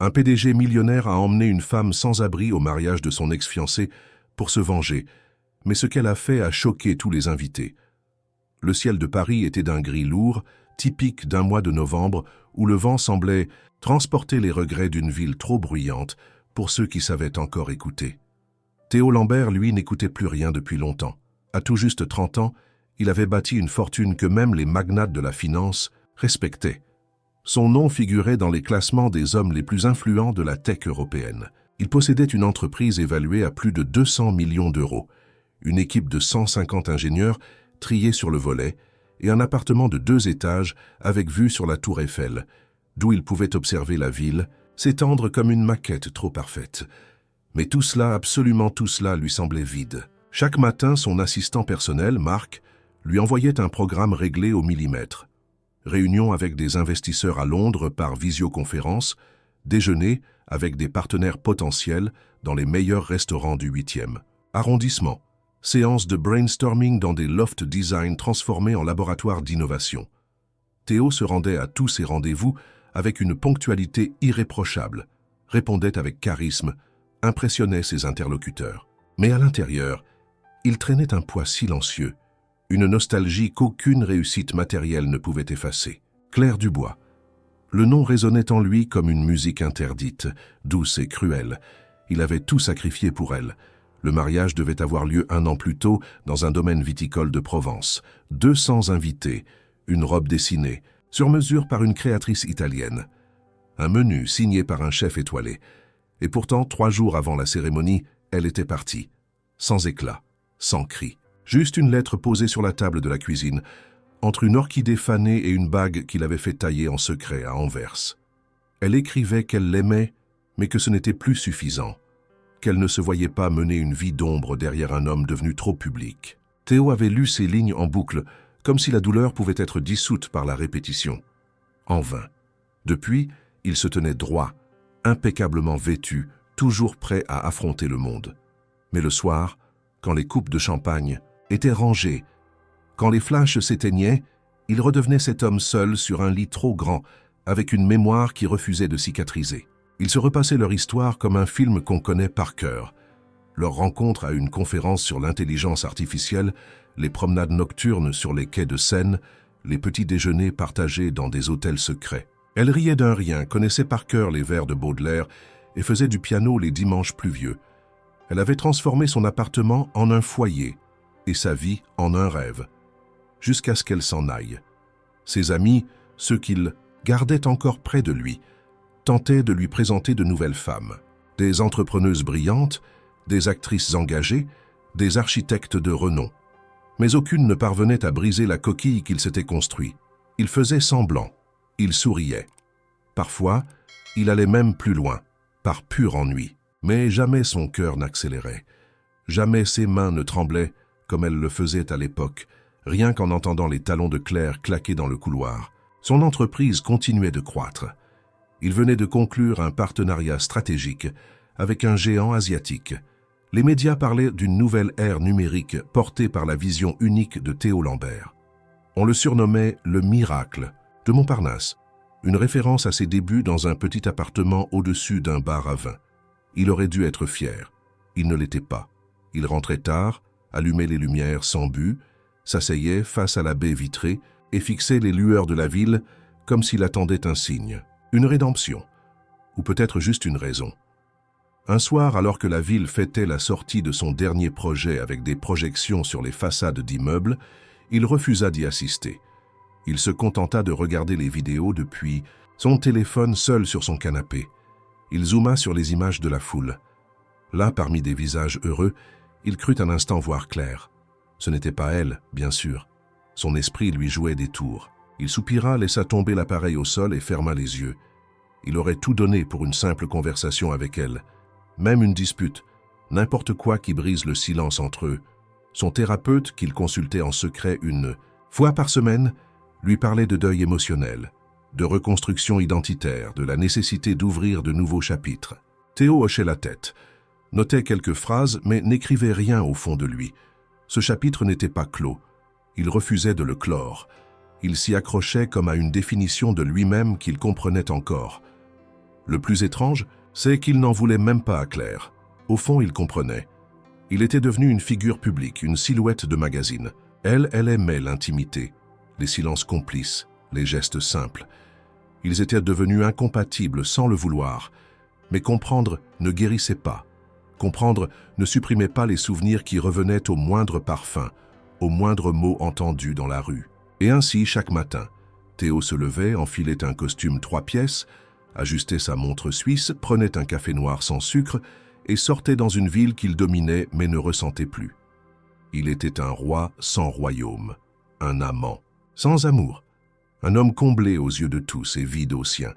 Un PDG millionnaire a emmené une femme sans abri au mariage de son ex-fiancé pour se venger, mais ce qu'elle a fait a choqué tous les invités. Le ciel de Paris était d'un gris lourd, typique d'un mois de novembre où le vent semblait transporter les regrets d'une ville trop bruyante pour ceux qui savaient encore écouter. Théo Lambert, lui, n'écoutait plus rien depuis longtemps. À tout juste 30 ans, il avait bâti une fortune que même les magnates de la finance respectaient. Son nom figurait dans les classements des hommes les plus influents de la tech européenne. Il possédait une entreprise évaluée à plus de 200 millions d'euros, une équipe de 150 ingénieurs triés sur le volet et un appartement de 2 étages avec vue sur la tour Eiffel, d'où il pouvait observer la ville, s'étendre comme une maquette trop parfaite. Mais tout cela, absolument tout cela, lui semblait vide. Chaque matin, son assistant personnel, Marc, lui envoyait un programme réglé au millimètre. Réunion avec des investisseurs à Londres par visioconférence, déjeuner avec des partenaires potentiels dans les meilleurs restaurants du 8e arrondissement, séance de brainstorming dans des loft design transformés en laboratoire d'innovation. Théo se rendait à tous ces rendez-vous avec une ponctualité irréprochable, répondait avec charisme, impressionnait ses interlocuteurs. Mais à l'intérieur, il traînait un poids silencieux, une nostalgie qu'aucune réussite matérielle ne pouvait effacer. Claire Dubois. Le nom résonnait en lui comme une musique interdite, douce et cruelle. Il avait tout sacrifié pour elle. Le mariage devait avoir lieu 1 an plus tôt dans un domaine viticole de Provence. 200 invités, une robe dessinée, sur mesure par une créatrice italienne. Un menu signé par un chef étoilé. Et pourtant, 3 jours avant la cérémonie, elle était partie. Sans éclat, sans cri. Juste une lettre posée sur la table de la cuisine, entre une orchidée fanée et une bague qu'il avait fait tailler en secret à Anvers. Elle écrivait qu'elle l'aimait, mais que ce n'était plus suffisant, qu'elle ne se voyait pas mener une vie d'ombre derrière un homme devenu trop public. Théo avait lu ces lignes en boucle, comme si la douleur pouvait être dissoute par la répétition. En vain. Depuis, il se tenait droit, impeccablement vêtu, toujours prêt à affronter le monde. Mais le soir, quand les coupes de champagne étaient rangées, quand les flashs s'éteignaient, il redevenait cet homme seul sur un lit trop grand, avec une mémoire qui refusait de cicatriser. Ils se repassaient leur histoire comme un film qu'on connaît par cœur. Leur rencontre à une conférence sur l'intelligence artificielle, les promenades nocturnes sur les quais de Seine, les petits déjeuners partagés dans des hôtels secrets. Elle riait d'un rien, connaissait par cœur les vers de Baudelaire et faisait du piano les dimanches pluvieux. Elle avait transformé son appartement en un foyer et sa vie en un rêve, jusqu'à ce qu'elle s'en aille. Ses amis, ceux qu'il gardait encore près de lui, tentaient de lui présenter de nouvelles femmes. Des entrepreneuses brillantes, des actrices engagées, des architectes de renom. Mais aucune ne parvenait à briser la coquille qu'il s'était construite. Il faisait semblant, il souriait. Parfois, il allait même plus loin, par pur ennui. Mais jamais son cœur n'accélérait. Jamais ses mains ne tremblaient comme elles le faisaient à l'époque, rien qu'en entendant les talons de Claire claquer dans le couloir. Son entreprise continuait de croître. Il venait de conclure un partenariat stratégique avec un géant asiatique. Les médias parlaient d'une nouvelle ère numérique portée par la vision unique de Théo Lambert. On le surnommait le miracle de Montparnasse, une référence à ses débuts dans un petit appartement au-dessus d'un bar à vin. Il aurait dû être fier. Il ne l'était pas. Il rentrait tard, allumait les lumières sans but, s'asseyait face à la baie vitrée et fixait les lueurs de la ville comme s'il attendait un signe, une rédemption, ou peut-être juste une raison. Un soir, alors que la ville fêtait la sortie de son dernier projet avec des projections sur les façades d'immeubles, il refusa d'y assister. Il se contenta de regarder les vidéos depuis son téléphone seul sur son canapé. Il zooma sur les images de la foule. Là, parmi des visages heureux, il crut un instant voir Claire. Ce n'était pas elle, bien sûr. Son esprit lui jouait des tours. Il soupira, laissa tomber l'appareil au sol et ferma les yeux. Il aurait tout donné pour une simple conversation avec elle. Même une dispute, n'importe quoi qui brise le silence entre eux. Son thérapeute, qu'il consultait en secret 1 fois par semaine, lui parlait de deuil émotionnel, de reconstruction identitaire, de la nécessité d'ouvrir de nouveaux chapitres. Théo hochait la tête, notait quelques phrases, mais n'écrivait rien au fond de lui. Ce chapitre n'était pas clos. Il refusait de le clore. Il s'y accrochait comme à une définition de lui-même qu'il comprenait encore. Le plus étrange, c'est qu'il n'en voulait même pas à Claire. Au fond, il comprenait. Il était devenu une figure publique, une silhouette de magazine. Elle aimait l'intimité, les silences complices, les gestes simples. Ils étaient devenus incompatibles sans le vouloir. Mais comprendre ne guérissait pas. Comprendre ne supprimait pas les souvenirs qui revenaient au moindre parfum, au moindre mot entendu dans la rue. Et ainsi, chaque matin, Théo se levait, enfilait un costume 3 pièces, ajustait sa montre suisse, prenait un café noir sans sucre et sortait dans une ville qu'il dominait mais ne ressentait plus. Il était un roi sans royaume, un amant, sans amour, un homme comblé aux yeux de tous et vide aux siens.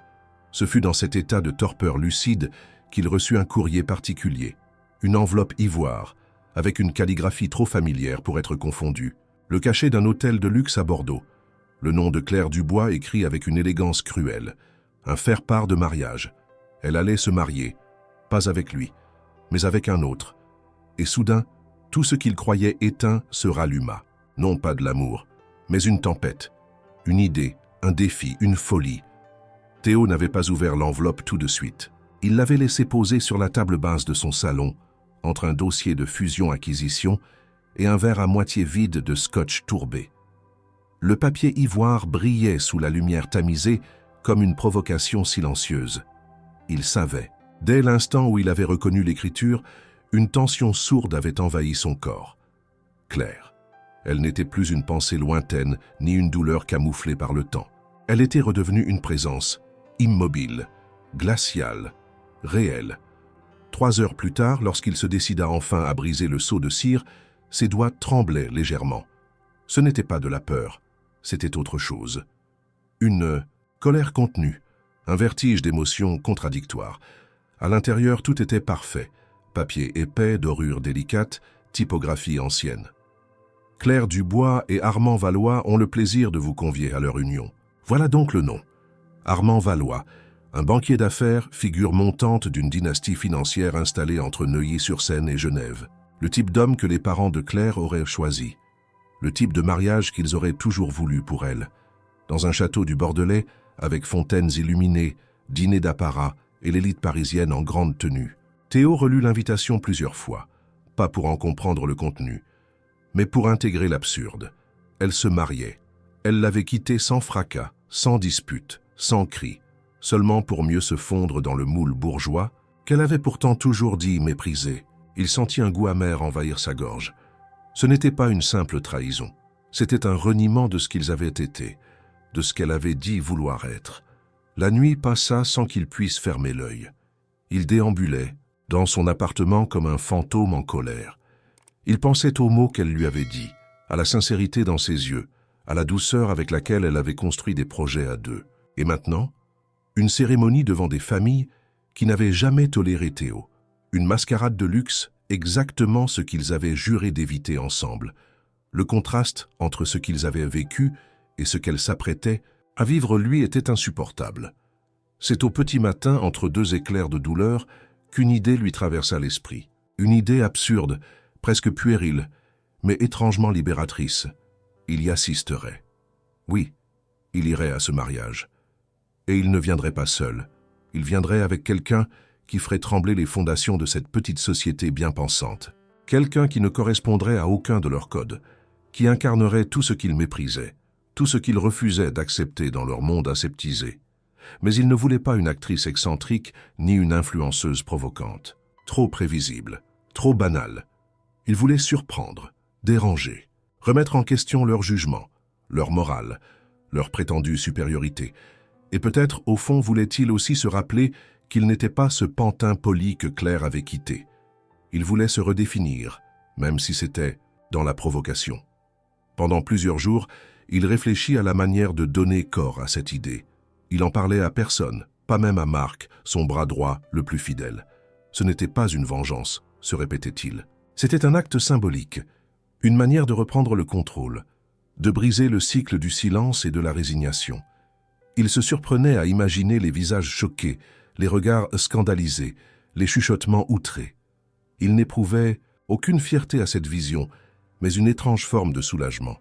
Ce fut dans cet état de torpeur lucide qu'il reçut un courrier particulier, une enveloppe ivoire, avec une calligraphie trop familière pour être confondue, le cachet d'un hôtel de luxe à Bordeaux, le nom de Claire Dubois écrit avec une élégance cruelle, un faire-part de mariage. Elle allait se marier, pas avec lui, mais avec un autre. Et soudain, tout ce qu'il croyait éteint se ralluma. Non pas de l'amour, mais une tempête, une idée, un défi, une folie. Théo n'avait pas ouvert l'enveloppe tout de suite. Il l'avait laissée poser sur la table basse de son salon, entre un dossier de fusion-acquisition et un verre à moitié vide de scotch tourbé. Le papier ivoire brillait sous la lumière tamisée comme une provocation silencieuse. Il savait. Dès l'instant où il avait reconnu l'écriture, une tension sourde avait envahi son corps. Claire. Elle n'était plus une pensée lointaine, ni une douleur camouflée par le temps. Elle était redevenue une présence, immobile, glaciale, réelle. 3 heures plus tard, lorsqu'il se décida enfin à briser le seau de cire, ses doigts tremblaient légèrement. Ce n'était pas de la peur, c'était autre chose. Une colère contenue, un vertige d'émotions contradictoires. À l'intérieur, tout était parfait. Papier épais, dorure délicate, typographie ancienne. Claire Dubois et Armand Valois ont le plaisir de vous convier à leur union. Voilà donc le nom. Armand Valois, un banquier d'affaires, figure montante d'une dynastie financière installée entre Neuilly-sur-Seine et Genève. Le type d'homme que les parents de Claire auraient choisi. Le type de mariage qu'ils auraient toujours voulu pour elle. Dans un château du Bordelais, avec fontaines illuminées, dîners d'apparat et l'élite parisienne en grande tenue. Théo relut l'invitation plusieurs fois, pas pour en comprendre le contenu, mais pour intégrer l'absurde. Elle se mariait. Elle l'avait quitté sans fracas, sans dispute, sans cri, seulement pour mieux se fondre dans le moule bourgeois qu'elle avait pourtant toujours dit mépriser. Il sentit un goût amer envahir sa gorge. Ce n'était pas une simple trahison, c'était un reniement de ce qu'ils avaient été, de ce qu'elle avait dit vouloir être. La nuit passa sans qu'il puisse fermer l'œil. Il déambulait dans son appartement comme un fantôme en colère. Il pensait aux mots qu'elle lui avait dits, à la sincérité dans ses yeux, à la douceur avec laquelle elle avait construit des projets à deux. Et maintenant, une cérémonie devant des familles qui n'avaient jamais toléré Théo. Une mascarade de luxe, exactement ce qu'ils avaient juré d'éviter ensemble. Le contraste entre ce qu'ils avaient vécu et ce qu'elle s'apprêtait à vivre lui était insupportable. C'est au petit matin, entre 2 éclairs de douleur, qu'une idée lui traversa l'esprit. Une idée absurde, presque puérile, mais étrangement libératrice. Il y assisterait. Oui, il irait à ce mariage. Et il ne viendrait pas seul. Il viendrait avec quelqu'un qui ferait trembler les fondations de cette petite société bien pensante. Quelqu'un qui ne correspondrait à aucun de leurs codes, qui incarnerait tout ce qu'ils méprisaient, tout ce qu'ils refusaient d'accepter dans leur monde aseptisé. Mais il ne voulait pas une actrice excentrique ni une influenceuse provocante. Trop prévisible, trop banale. Il voulait surprendre, déranger, remettre en question leur jugement, leur morale, leur prétendue supériorité. Et peut-être, au fond, voulait-il aussi se rappeler qu'il n'était pas ce pantin poli que Claire avait quitté. Il voulait se redéfinir, même si c'était dans la provocation. Pendant plusieurs jours, il réfléchit à la manière de donner corps à cette idée. Il en parlait à personne, pas même à Marc, son bras droit le plus fidèle. Ce n'était pas une vengeance, se répétait-il. C'était un acte symbolique, une manière de reprendre le contrôle, de briser le cycle du silence et de la résignation. Il se surprenait à imaginer les visages choqués, les regards scandalisés, les chuchotements outrés. Il n'éprouvait aucune fierté à cette vision, mais une étrange forme de soulagement.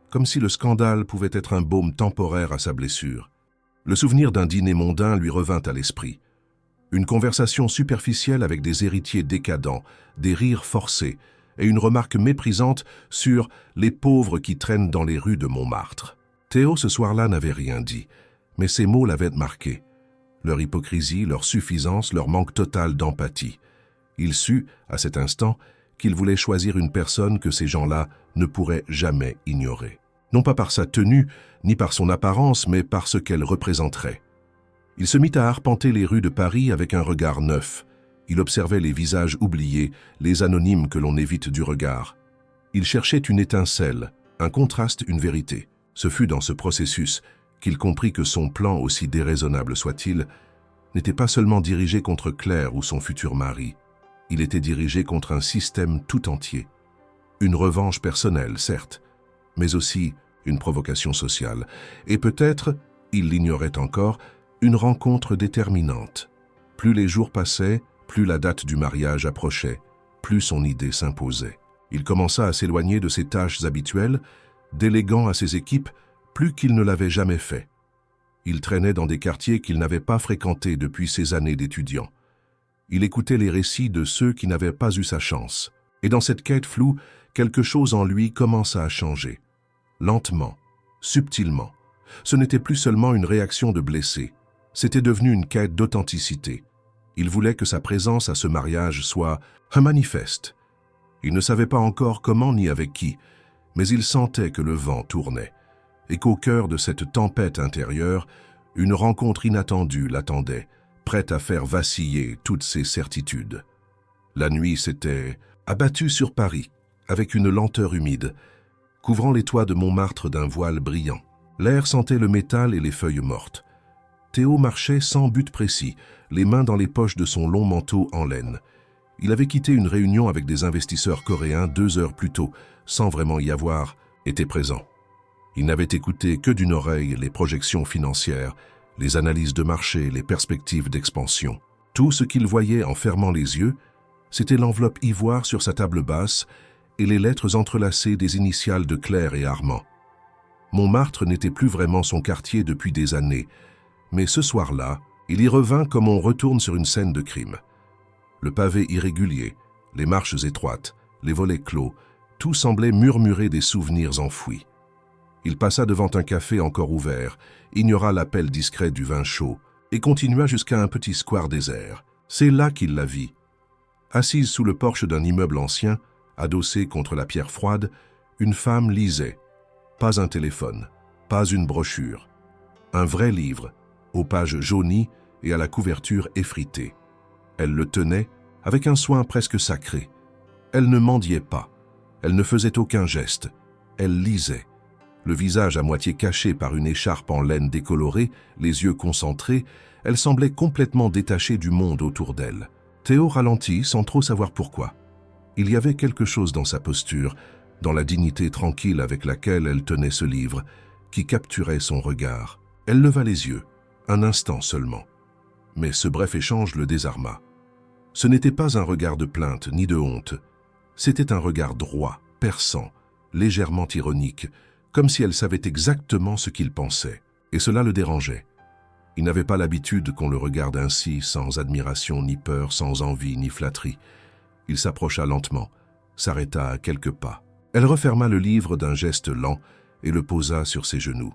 Comme si le scandale pouvait être un baume temporaire à sa blessure. Le souvenir d'un dîner mondain lui revint à l'esprit. Une conversation superficielle avec des héritiers décadents, des rires forcés et une remarque méprisante sur les pauvres qui traînent dans les rues de Montmartre. Théo, ce soir-là, n'avait rien dit, mais ces mots l'avaient marqué. Leur hypocrisie, leur suffisance, leur manque total d'empathie. Il sut, à cet instant, qu'il voulait choisir une personne que ces gens-là ne pourraient jamais ignorer. Non pas par sa tenue, ni par son apparence, mais par ce qu'elle représenterait. Il se mit à arpenter les rues de Paris avec un regard neuf. Il observait les visages oubliés, les anonymes que l'on évite du regard. Il cherchait une étincelle, un contraste, une vérité. Ce fut dans ce processus qu'il comprit que son plan, aussi déraisonnable soit-il, n'était pas seulement dirigé contre Claire ou son futur mari. Il était dirigé contre un système tout entier. Une revanche personnelle, certes, mais aussi une provocation sociale. Et peut-être, il l'ignorait encore, une rencontre déterminante. Plus les jours passaient, plus la date du mariage approchait, plus son idée s'imposait. Il commença à s'éloigner de ses tâches habituelles, déléguant à ses équipes plus qu'il ne l'avait jamais fait. Il traînait dans des quartiers qu'il n'avait pas fréquentés depuis ses années d'étudiant. Il écoutait les récits de ceux qui n'avaient pas eu sa chance. Et dans cette quête floue, quelque chose en lui commença à changer. Lentement, subtilement. Ce n'était plus seulement une réaction de blessé. C'était devenu une quête d'authenticité. Il voulait que sa présence à ce mariage soit un manifeste. Il ne savait pas encore comment ni avec qui, mais il sentait que le vent tournait, et qu'au cœur de cette tempête intérieure, une rencontre inattendue l'attendait, prête à faire vaciller toutes ses certitudes. La nuit s'était abattue sur Paris, avec une lenteur humide, couvrant les toits de Montmartre d'un voile brillant. L'air sentait le métal et les feuilles mortes. Théo marchait sans but précis, les mains dans les poches de son long manteau en laine. Il avait quitté une réunion avec des investisseurs coréens 2 heures plus tôt, sans vraiment y avoir été présent. Il n'avait écouté que d'une oreille les projections financières, les analyses de marché, les perspectives d'expansion. Tout ce qu'il voyait en fermant les yeux, c'était l'enveloppe ivoire sur sa table basse et les lettres entrelacées des initiales de Claire et Armand. Montmartre n'était plus vraiment son quartier depuis des années, mais ce soir-là, il y revint comme on retourne sur une scène de crime. Le pavé irrégulier, les marches étroites, les volets clos, tout semblait murmurer des souvenirs enfouis. Il passa devant un café encore ouvert, ignora l'appel discret du vin chaud et continua jusqu'à un petit square désert. C'est là qu'il la vit. Assise sous le porche d'un immeuble ancien, adossée contre la pierre froide, une femme lisait. Pas un téléphone, pas une brochure. Un vrai livre, aux pages jaunies et à la couverture effritée. Elle le tenait avec un soin presque sacré. Elle ne mendiait pas. Elle ne faisait aucun geste. Elle lisait. Le visage à moitié caché par une écharpe en laine décolorée, les yeux concentrés, elle semblait complètement détachée du monde autour d'elle. Théo ralentit sans trop savoir pourquoi. Il y avait quelque chose dans sa posture, dans la dignité tranquille avec laquelle elle tenait ce livre, qui capturait son regard. Elle leva les yeux, un instant seulement. Mais ce bref échange le désarma. Ce n'était pas un regard de plainte ni de honte. C'était un regard droit, perçant, légèrement ironique, comme si elle savait exactement ce qu'il pensait. Et cela le dérangeait. Il n'avait pas l'habitude qu'on le regarde ainsi, sans admiration ni peur, sans envie ni flatterie. Il s'approcha lentement, s'arrêta à quelques pas. Elle referma le livre d'un geste lent et le posa sur ses genoux.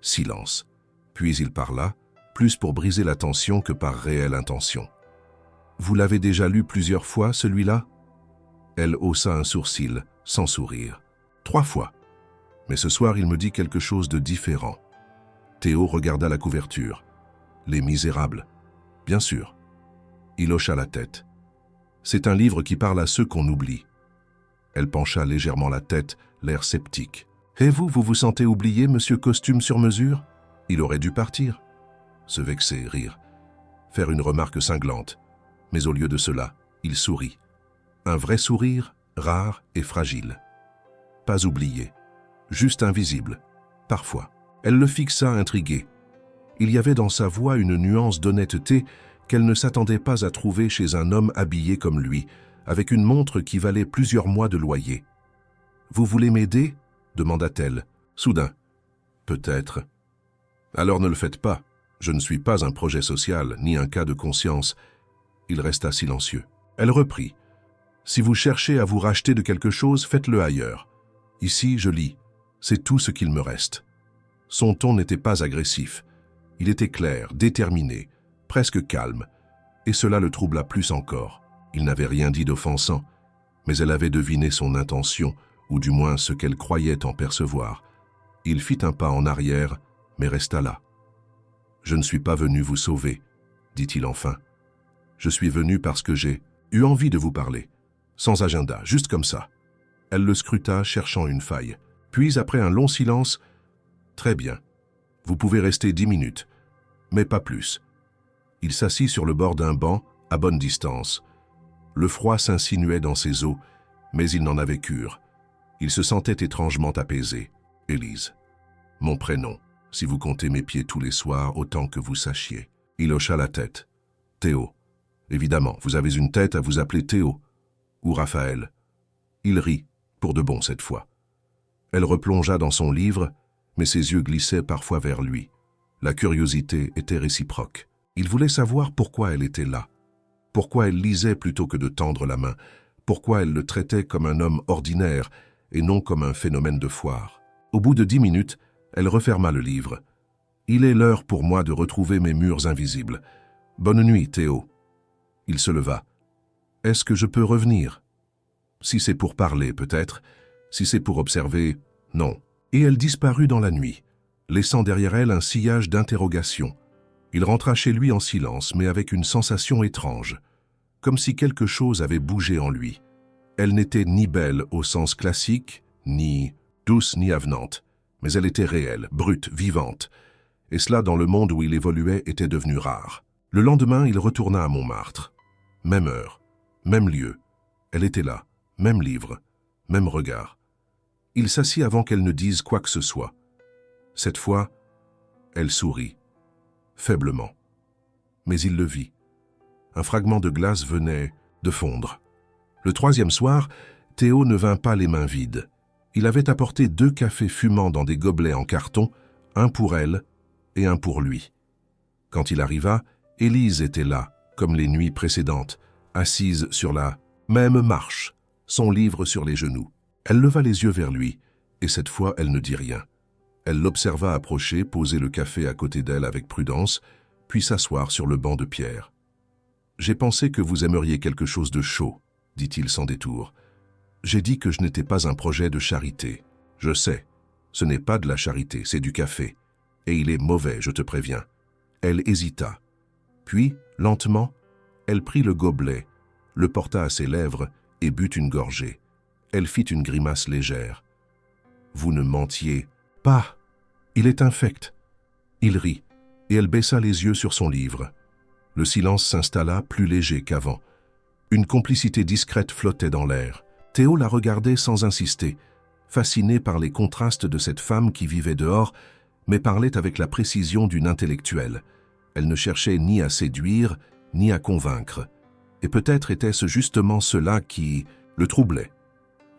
Silence. Puis il parla, plus pour briser la tension que par réelle intention. « Vous l'avez déjà lu plusieurs fois, celui-là » Elle haussa un sourcil, sans sourire. « 3 fois. Mais ce soir, il me dit quelque chose de différent. » Théo regarda la couverture. « Les Misérables. » « Bien sûr. » Il hocha la tête. « C'est un livre qui parle à ceux qu'on oublie. » Elle pencha légèrement la tête, l'air sceptique. « Et vous vous sentez oublié, monsieur Costume sur mesure ?» Il aurait dû partir. Se vexer, rire. Faire une remarque cinglante. Mais au lieu de cela, il sourit. Un vrai sourire, rare et fragile. Pas oublié. Juste invisible. Parfois. Elle le fixa intriguée. Il y avait dans sa voix une nuance d'honnêteté qu'elle ne s'attendait pas à trouver chez un homme habillé comme lui, avec une montre qui valait plusieurs mois de loyer. « Vous voulez m'aider » demanda-t-elle, soudain. « Peut-être. »« Alors ne le faites pas. Je ne suis pas un projet social, ni un cas de conscience. » Il resta silencieux. Elle reprit. « Si vous cherchez à vous racheter de quelque chose, faites-le ailleurs. Ici, je lis. C'est tout ce qu'il me reste. » Son ton n'était pas agressif. Il était clair, déterminé, presque calme, et cela le troubla plus encore. Il n'avait rien dit d'offensant, mais elle avait deviné son intention, ou du moins ce qu'elle croyait en percevoir. Il fit un pas en arrière, mais resta là. « Je ne suis pas venu vous sauver, » dit-il enfin. « Je suis venu parce que j'ai eu envie de vous parler, sans agenda, juste comme ça. » Elle le scruta, cherchant une faille. Puis, après un long silence, « Très bien, vous pouvez rester 10 minutes, mais pas plus. » Il s'assit sur le bord d'un banc, à bonne distance. Le froid s'insinuait dans ses os, mais il n'en avait cure. Il se sentait étrangement apaisé. « Élise, mon prénom, si vous comptez mes pieds tous les soirs, autant que vous sachiez. » Il hocha la tête. « Théo. Évidemment, vous avez une tête à vous appeler Théo. Ou Raphaël. » Il rit, pour de bon cette fois. Elle replongea dans son livre, mais ses yeux glissaient parfois vers lui. La curiosité était réciproque. Il voulait savoir pourquoi elle était là, pourquoi elle lisait plutôt que de tendre la main, pourquoi elle le traitait comme un homme ordinaire et non comme un phénomène de foire. Au bout de 10 minutes, elle referma le livre. « Il est l'heure pour moi de retrouver mes murs invisibles. Bonne nuit, Théo. » Il se leva. « Est-ce que je peux revenir ? Si c'est pour parler, peut-être. Si c'est pour observer, non. » Et elle disparut dans la nuit, laissant derrière elle un sillage d'interrogations. Il rentra chez lui en silence, mais avec une sensation étrange, comme si quelque chose avait bougé en lui. Elle n'était ni belle au sens classique, ni douce ni avenante, mais elle était réelle, brute, vivante, et cela dans le monde où il évoluait était devenu rare. Le lendemain, il retourna à Montmartre. Même heure, même lieu. Elle était là, même livre, même regard. Il s'assit avant qu'elle ne dise quoi que ce soit. Cette fois, elle sourit, faiblement. Mais il le vit. Un fragment de glace venait de fondre. Le troisième soir, Théo ne vint pas les mains vides. Il avait apporté 2 cafés fumants dans des gobelets en carton, un pour elle et un pour lui. Quand il arriva, Élise était là, comme les nuits précédentes, assise sur la même marche, son livre sur les genoux. Elle leva les yeux vers lui, et cette fois elle ne dit rien. Elle l'observa approcher, poser le café à côté d'elle avec prudence, puis s'asseoir sur le banc de pierre. « J'ai pensé que vous aimeriez quelque chose de chaud, » dit-il sans détour. « J'ai dit que je n'étais pas un projet de charité. Je sais, ce n'est pas de la charité, c'est du café. Et il est mauvais, je te préviens. » Elle hésita. Puis, lentement, elle prit le gobelet, le porta à ses lèvres et but une gorgée. Elle fit une grimace légère. « Vous ne mentiez pas. Il est infect. » Il rit, et elle baissa les yeux sur son livre. Le silence s'installa plus léger qu'avant. Une complicité discrète flottait dans l'air. Théo la regardait sans insister, fasciné par les contrastes de cette femme qui vivait dehors, mais parlait avec la précision d'une intellectuelle. Elle ne cherchait ni à séduire, ni à convaincre. Et peut-être était-ce justement cela qui le troublait.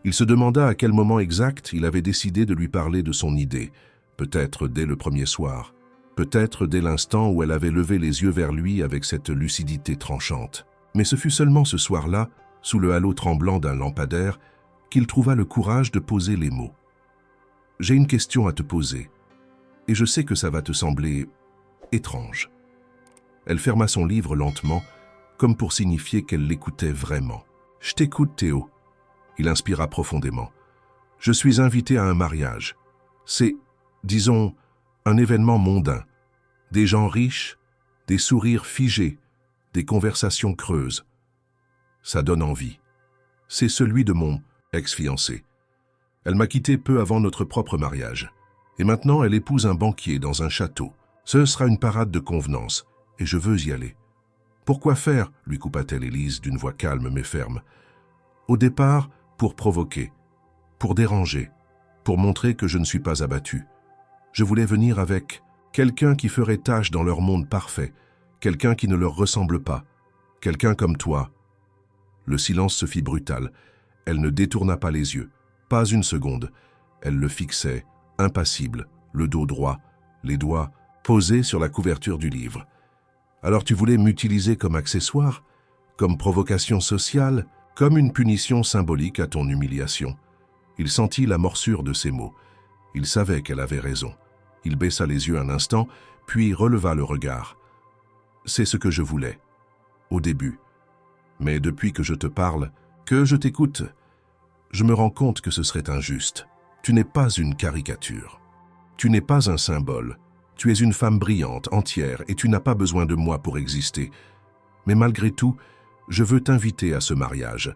Il se demanda à quel moment exact il avait décidé de lui parler de son idée, peut-être dès le premier soir, peut-être dès l'instant où elle avait levé les yeux vers lui avec cette lucidité tranchante. Mais ce fut seulement ce soir-là, sous le halo tremblant d'un lampadaire, qu'il trouva le courage de poser les mots. « J'ai une question à te poser, et je sais que ça va te sembler étrange. » Elle ferma son livre lentement, comme pour signifier qu'elle l'écoutait vraiment. « Je t'écoute, Théo. » Il inspira profondément. « Je suis invité à un mariage. C'est, disons, un événement mondain. Des gens riches, des sourires figés, des conversations creuses. Ça donne envie. C'est celui de mon ex-fiancé. Elle m'a quitté peu avant notre propre mariage. Et maintenant, elle épouse un banquier dans un château. Ce sera une parade de convenance, et je veux y aller. »« Pourquoi faire ?» lui coupa-t-elle Élise d'une voix calme mais ferme. « Au départ, pour provoquer, pour déranger, pour montrer que je ne suis pas abattue. Je voulais venir avec quelqu'un qui ferait tâche dans leur monde parfait, quelqu'un qui ne leur ressemble pas, quelqu'un comme toi. » Le silence se fit brutal. Elle ne détourna pas les yeux, pas une seconde. Elle le fixait, impassible, le dos droit, les doigts posée sur la couverture du livre. Alors tu voulais m'utiliser comme accessoire, comme provocation sociale, comme une punition symbolique à ton humiliation. Il sentit la morsure de ses mots. Il savait qu'elle avait raison. Il baissa les yeux un instant, puis releva le regard. C'est ce que je voulais, au début. Mais depuis que je te parle, que je t'écoute, je me rends compte que ce serait injuste. Tu n'es pas une caricature. Tu n'es pas un symbole. Tu es une femme brillante, entière, et tu n'as pas besoin de moi pour exister. Mais malgré tout, je veux t'inviter à ce mariage.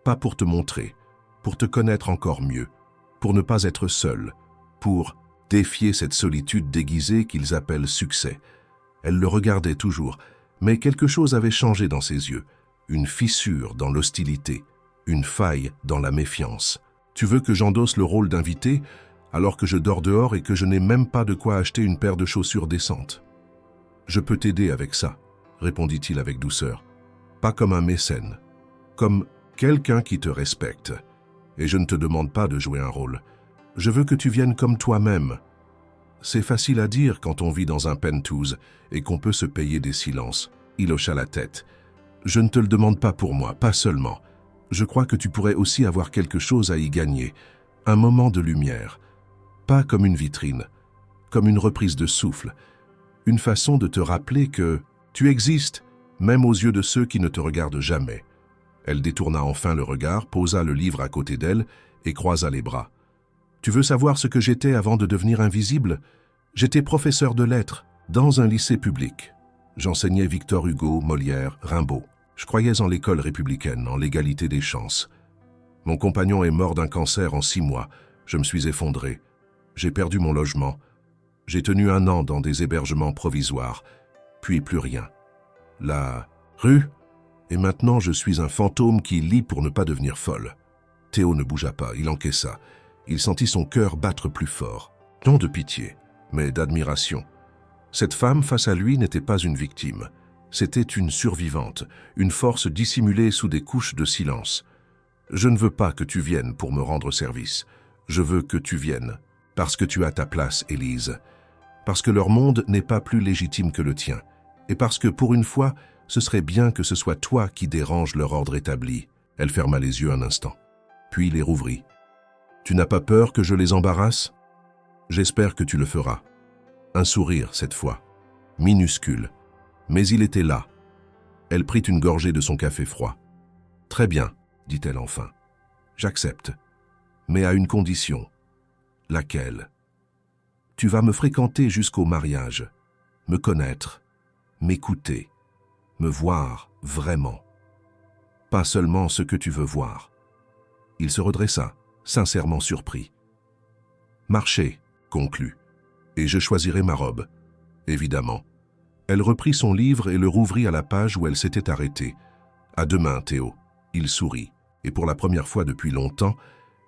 Pas pour te montrer, pour te connaître encore mieux, pour ne pas être seul, pour défier cette solitude déguisée qu'ils appellent succès. Elle le regardait toujours, mais quelque chose avait changé dans ses yeux. Une fissure dans l'hostilité, une faille dans la méfiance. Tu veux que j'endosse le rôle d'invité, alors que je dors dehors et que je n'ai même pas de quoi acheter une paire de chaussures décentes? Je peux t'aider avec ça, répondit-il avec douceur. Pas comme un mécène, comme quelqu'un qui te respecte. Et je ne te demande pas de jouer un rôle. Je veux que tu viennes comme toi-même. C'est facile à dire quand on vit dans un penthouse et qu'on peut se payer des silences. Il hocha la tête. Je ne te le demande pas pour moi, pas seulement. Je crois que tu pourrais aussi avoir quelque chose à y gagner. Un moment de lumière. Pas comme une vitrine, comme une reprise de souffle. Une façon de te rappeler que tu existes, même aux yeux de ceux qui ne te regardent jamais. Elle détourna enfin le regard, posa le livre à côté d'elle et croisa les bras. Tu veux savoir ce que j'étais avant de devenir invisible? J'étais professeur de lettres, dans un lycée public. J'enseignais Victor Hugo, Molière, Rimbaud. Je croyais en l'école républicaine, en l'égalité des chances. Mon compagnon est mort d'un cancer en 6 mois. Je me suis effondré. J'ai perdu mon logement. J'ai tenu 1 an dans des hébergements provisoires, puis plus rien. La rue, et maintenant je suis un fantôme qui lit pour ne pas devenir folle. Théo ne bougea pas, il encaissa. Il sentit son cœur battre plus fort. Non de pitié, mais d'admiration. Cette femme face à lui n'était pas une victime. C'était une survivante, une force dissimulée sous des couches de silence. Je ne veux pas que tu viennes pour me rendre service. Je veux que tu viennes, parce que tu as ta place, Élise. Parce que leur monde n'est pas plus légitime que le tien. Et parce que, pour une fois, ce serait bien que ce soit toi qui dérange leur ordre établi. Elle ferma les yeux un instant, puis les rouvrit. Tu n'as pas peur que je les embarrasse? J'espère que tu le feras. Un sourire, cette fois, minuscule. Mais il était là. Elle prit une gorgée de son café froid. Très bien, dit-elle enfin. J'accepte. Mais à une condition. Laquelle? Tu vas me fréquenter jusqu'au mariage, me connaître, m'écouter, me voir vraiment. Pas seulement ce que tu veux voir. Il se redressa, sincèrement surpris. Marchez, conclut, et je choisirai ma robe, évidemment. Elle reprit son livre et le rouvrit à la page où elle s'était arrêtée. À demain, Théo. Il sourit, et pour la première fois depuis longtemps,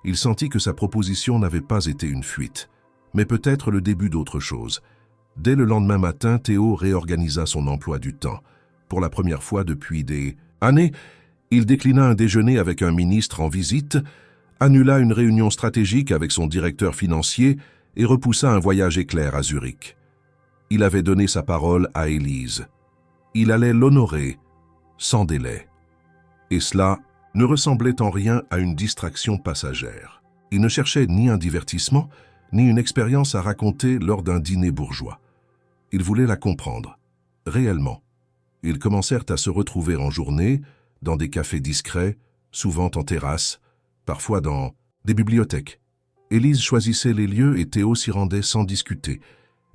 il sentit que sa proposition n'avait pas été une fuite, mais peut-être le début d'autre chose. Dès le lendemain matin, Théo réorganisa son emploi du temps. Pour la première fois depuis des années, il déclina un déjeuner avec un ministre en visite, annula une réunion stratégique avec son directeur financier et repoussa un voyage éclair à Zurich. Il avait donné sa parole à Élise. Il allait l'honorer sans délai. Et cela ne ressemblait en rien à une distraction passagère. Il ne cherchait ni un divertissement, ni une expérience à raconter lors d'un dîner bourgeois. Il voulait la comprendre, réellement. Ils commencèrent à se retrouver en journée, dans des cafés discrets, souvent en terrasse, parfois dans des bibliothèques. Élise choisissait les lieux et Théo s'y rendait sans discuter.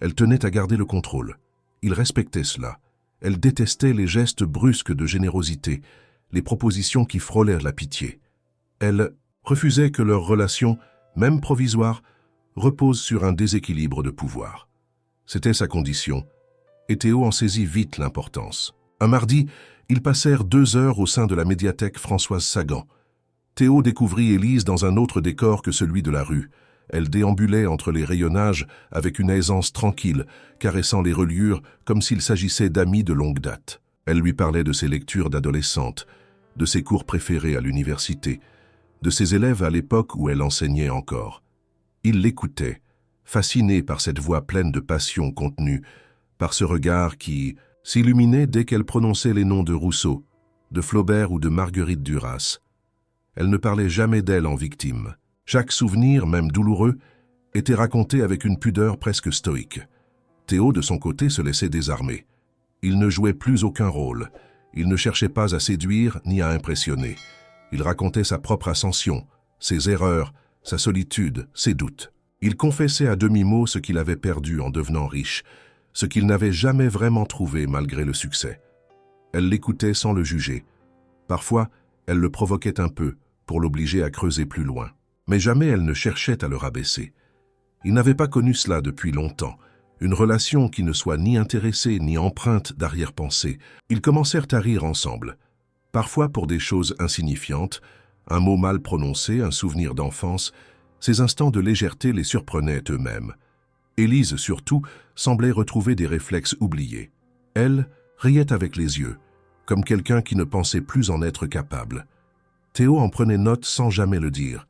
Elle tenait à garder le contrôle. Il respectait cela. Elle détestait les gestes brusques de générosité, les propositions qui frôlèrent la pitié. Elle refusait que leur relation, même provisoire, repose sur un déséquilibre de pouvoir. C'était sa condition, et Théo en saisit vite l'importance. Un mardi, ils passèrent 2 heures au sein de la médiathèque Françoise Sagan. Théo découvrit Élise dans un autre décor que celui de la rue. Elle déambulait entre les rayonnages avec une aisance tranquille, caressant les reliures comme s'il s'agissait d'amis de longue date. Elle lui parlait de ses lectures d'adolescente, de ses cours préférés à l'université, de ses élèves à l'époque où elle enseignait encore. Il l'écoutait, fasciné par cette voix pleine de passion contenue, par ce regard qui s'illuminait dès qu'elle prononçait les noms de Rousseau, de Flaubert ou de Marguerite Duras. Elle ne parlait jamais d'elle en victime. Chaque souvenir, même douloureux, était raconté avec une pudeur presque stoïque. Théo, de son côté, se laissait désarmer. Il ne jouait plus aucun rôle. Il ne cherchait pas à séduire ni à impressionner. Il racontait sa propre ascension, ses erreurs, sa solitude, ses doutes. Il confessait à demi-mot ce qu'il avait perdu en devenant riche, ce qu'il n'avait jamais vraiment trouvé malgré le succès. Elle l'écoutait sans le juger. Parfois, elle le provoquait un peu pour l'obliger à creuser plus loin. Mais jamais elle ne cherchait à le rabaisser. Il n'avait pas connu cela depuis longtemps, une relation qui ne soit ni intéressée ni empreinte d'arrière-pensée. Ils commencèrent à rire ensemble, parfois pour des choses insignifiantes, un mot mal prononcé, un souvenir d'enfance. Ces instants de légèreté les surprenaient eux-mêmes. Élise, surtout, semblait retrouver des réflexes oubliés. Elle riait avec les yeux, comme quelqu'un qui ne pensait plus en être capable. Théo en prenait note sans jamais le dire.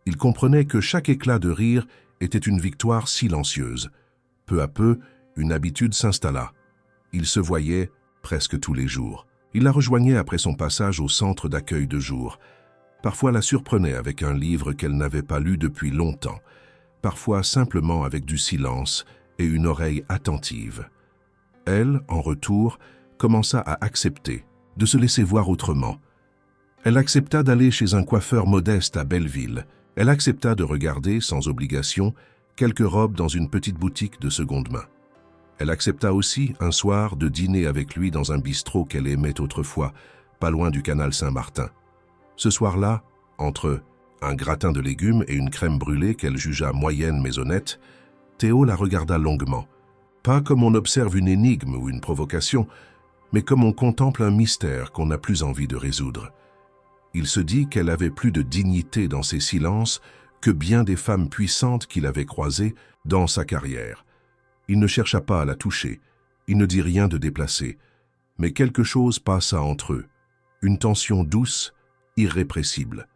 Il comprenait que chaque éclat de rire était une victoire silencieuse. Peu à peu, une habitude s'installa. Ils se voyaient presque tous les jours. Il la rejoignait après son passage au centre d'accueil de jour. Parfois la surprenait avec un livre qu'elle n'avait pas lu depuis longtemps. Parfois simplement avec du silence et une oreille attentive. Elle, en retour, commença à accepter, de se laisser voir autrement. Elle accepta d'aller chez un coiffeur modeste à Belleville. Elle accepta de regarder, sans obligation, quelques robes dans une petite boutique de seconde main. Elle accepta aussi, un soir, de dîner avec lui dans un bistrot qu'elle aimait autrefois, pas loin du canal Saint-Martin. Ce soir-là, entre un gratin de légumes et une crème brûlée qu'elle jugea moyenne mais honnête, Théo la regarda longuement. Pas comme on observe une énigme ou une provocation, mais comme on contemple un mystère qu'on n'a plus envie de résoudre. Il se dit qu'elle avait plus de dignité dans ses silences que bien des femmes puissantes qu'il avait croisées dans sa carrière. Il ne chercha pas à la toucher, il ne dit rien de déplacé, mais quelque chose passa entre eux, une tension douce, irrépressible.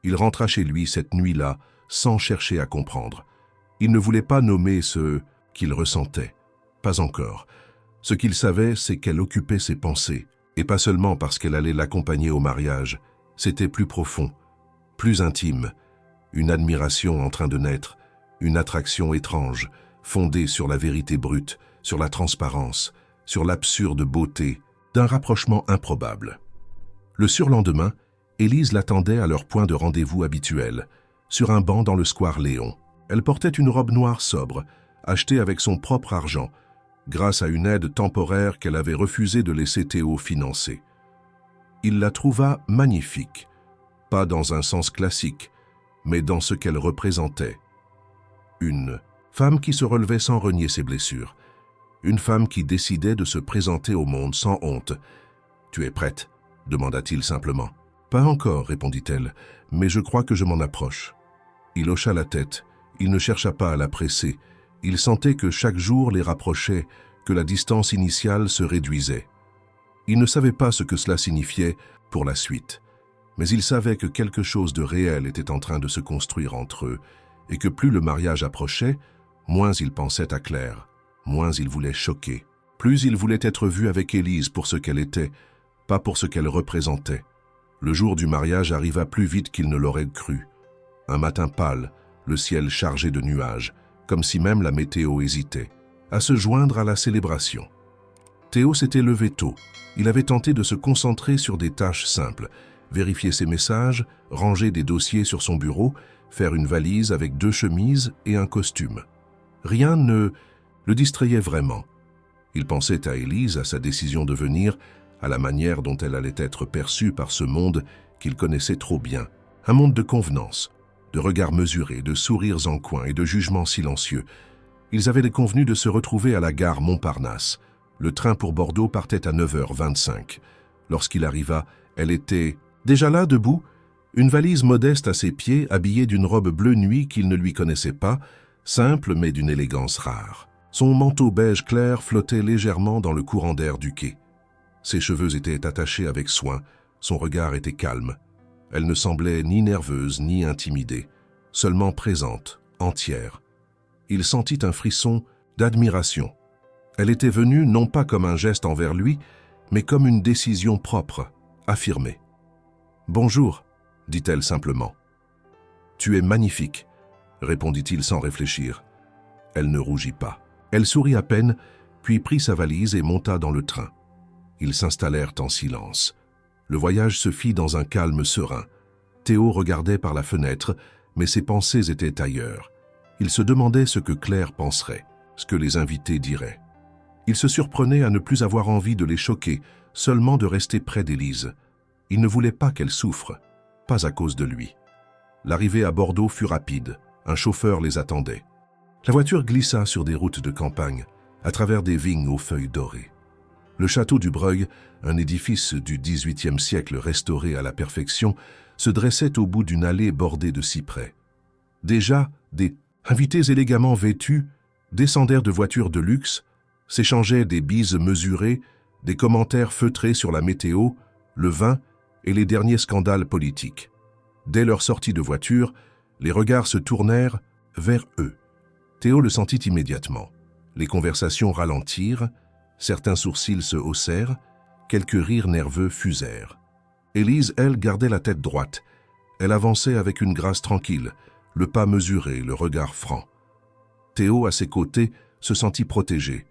Il rentra chez lui cette nuit-là sans chercher à comprendre. Il ne voulait pas nommer ce qu'il ressentait, pas encore. Ce qu'il savait, c'est qu'elle occupait ses pensées, et pas seulement parce qu'elle allait l'accompagner au mariage. C'était plus profond, plus intime, une admiration en train de naître, une attraction étrange, fondée sur la vérité brute, sur la transparence, sur l'absurde beauté d'un rapprochement improbable. Le surlendemain, Élise l'attendait à leur point de rendez-vous habituel, sur un banc dans le square Léon. Elle portait une robe noire sobre, achetée avec son propre argent, grâce à une aide temporaire qu'elle avait refusé de laisser Théo financer. Il la trouva magnifique, pas dans un sens classique, mais dans ce qu'elle représentait. Une femme qui se relevait sans renier ses blessures, une femme qui décidait de se présenter au monde sans honte. « Tu es prête ?» demanda-t-il simplement. « Pas encore, répondit-elle, mais je crois que je m'en approche. » Il hocha la tête, il ne chercha pas à la presser, il sentait que chaque jour les rapprochait, que la distance initiale se réduisait. Il ne savait pas ce que cela signifiait pour la suite, mais il savait que quelque chose de réel était en train de se construire entre eux, et que plus le mariage approchait, moins il pensait à Claire, moins il voulait choquer. Plus il voulait être vu avec Élise pour ce qu'elle était, pas pour ce qu'elle représentait. Le jour du mariage arriva plus vite qu'il ne l'aurait cru. Un matin pâle, le ciel chargé de nuages, comme si même la météo hésitait à se joindre à la célébration. Théo s'était levé tôt. Il avait tenté de se concentrer sur des tâches simples, vérifier ses messages, ranger des dossiers sur son bureau, faire une valise avec 2 chemises et un costume. Rien ne le distrayait vraiment. Il pensait à Élise, à sa décision de venir, à la manière dont elle allait être perçue par ce monde qu'il connaissait trop bien. Un monde de convenance, de regards mesurés, de sourires en coin et de jugements silencieux. Ils avaient convenu de se retrouver à la gare Montparnasse. Le train pour Bordeaux partait à 9h25. Lorsqu'il arriva, elle était déjà là, debout, une valise modeste à ses pieds, habillée d'une robe bleu nuit qu'il ne lui connaissait pas, simple mais d'une élégance rare. Son manteau beige clair flottait légèrement dans le courant d'air du quai. Ses cheveux étaient attachés avec soin, son regard était calme. Elle ne semblait ni nerveuse ni intimidée, seulement présente, entière. Il sentit un frisson d'admiration. Elle était venue non pas comme un geste envers lui, mais comme une décision propre, affirmée. « Bonjour », dit-elle simplement. « Tu es magnifique », répondit-il sans réfléchir. Elle ne rougit pas. Elle sourit à peine, puis prit sa valise et monta dans le train. Ils s'installèrent en silence. Le voyage se fit dans un calme serein. Théo regardait par la fenêtre, mais ses pensées étaient ailleurs. Il se demandait ce que Claire penserait, ce que les invités diraient. Il se surprenait à ne plus avoir envie de les choquer, seulement de rester près d'Élise. Il ne voulait pas qu'elle souffre, pas à cause de lui. L'arrivée à Bordeaux fut rapide. Un chauffeur les attendait. La voiture glissa sur des routes de campagne, à travers des vignes aux feuilles dorées. Le château du Breuil, un édifice du XVIIIe siècle restauré à la perfection, se dressait au bout d'une allée bordée de cyprès. Déjà, des invités élégamment vêtus descendèrent de voitures de luxe, s'échangeaient des bises mesurées, des commentaires feutrés sur la météo, le vin et les derniers scandales politiques. Dès leur sortie de voiture, les regards se tournèrent vers eux. Théo le sentit immédiatement. Les conversations ralentirent, certains sourcils se haussèrent, quelques rires nerveux fusèrent. Élise, elle, gardait la tête droite. Elle avançait avec une grâce tranquille, le pas mesuré, le regard franc. Théo, à ses côtés, se sentit protégé.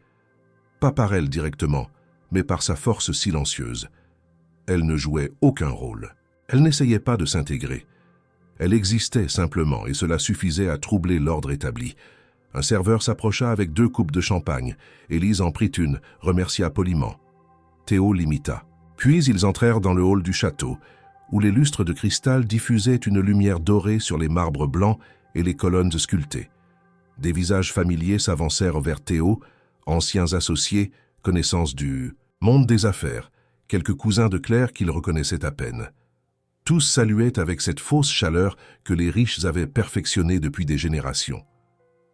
Pas par elle directement, mais par sa force silencieuse. Elle ne jouait aucun rôle. Elle n'essayait pas de s'intégrer. Elle existait simplement et cela suffisait à troubler l'ordre établi. Un serveur s'approcha avec 2 coupes de champagne. Élise en prit une, remercia poliment. Théo l'imita. Puis ils entrèrent dans le hall du château, où les lustres de cristal diffusaient une lumière dorée sur les marbres blancs et les colonnes sculptées. Des visages familiers s'avancèrent vers Théo, anciens associés, connaissances du monde des affaires, quelques cousins de Claire qu'il reconnaissait à peine. Tous saluaient avec cette fausse chaleur que les riches avaient perfectionnée depuis des générations.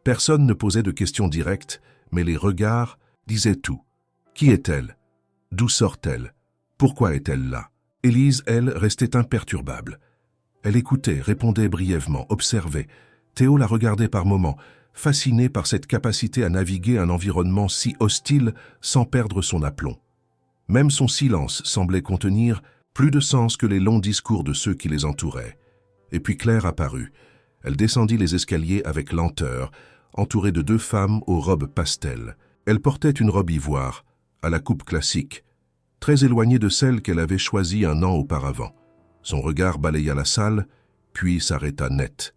Personne ne posait de questions directes, mais les regards disaient tout. Qui est-elle? D'où sort-elle? Pourquoi est-elle là? Élise, elle, restait imperturbable. Elle écoutait, répondait brièvement, observait. Théo la regardait par moments, fasciné par cette capacité à naviguer un environnement si hostile sans perdre son aplomb. Même son silence semblait contenir plus de sens que les longs discours de ceux qui les entouraient. Et puis Claire apparut. Elle descendit les escaliers avec lenteur, entourée de 2 femmes aux robes pastel. Elle portait une robe ivoire, à la coupe classique, très éloignée de celle qu'elle avait choisie un an auparavant. Son regard balaya la salle, puis s'arrêta net.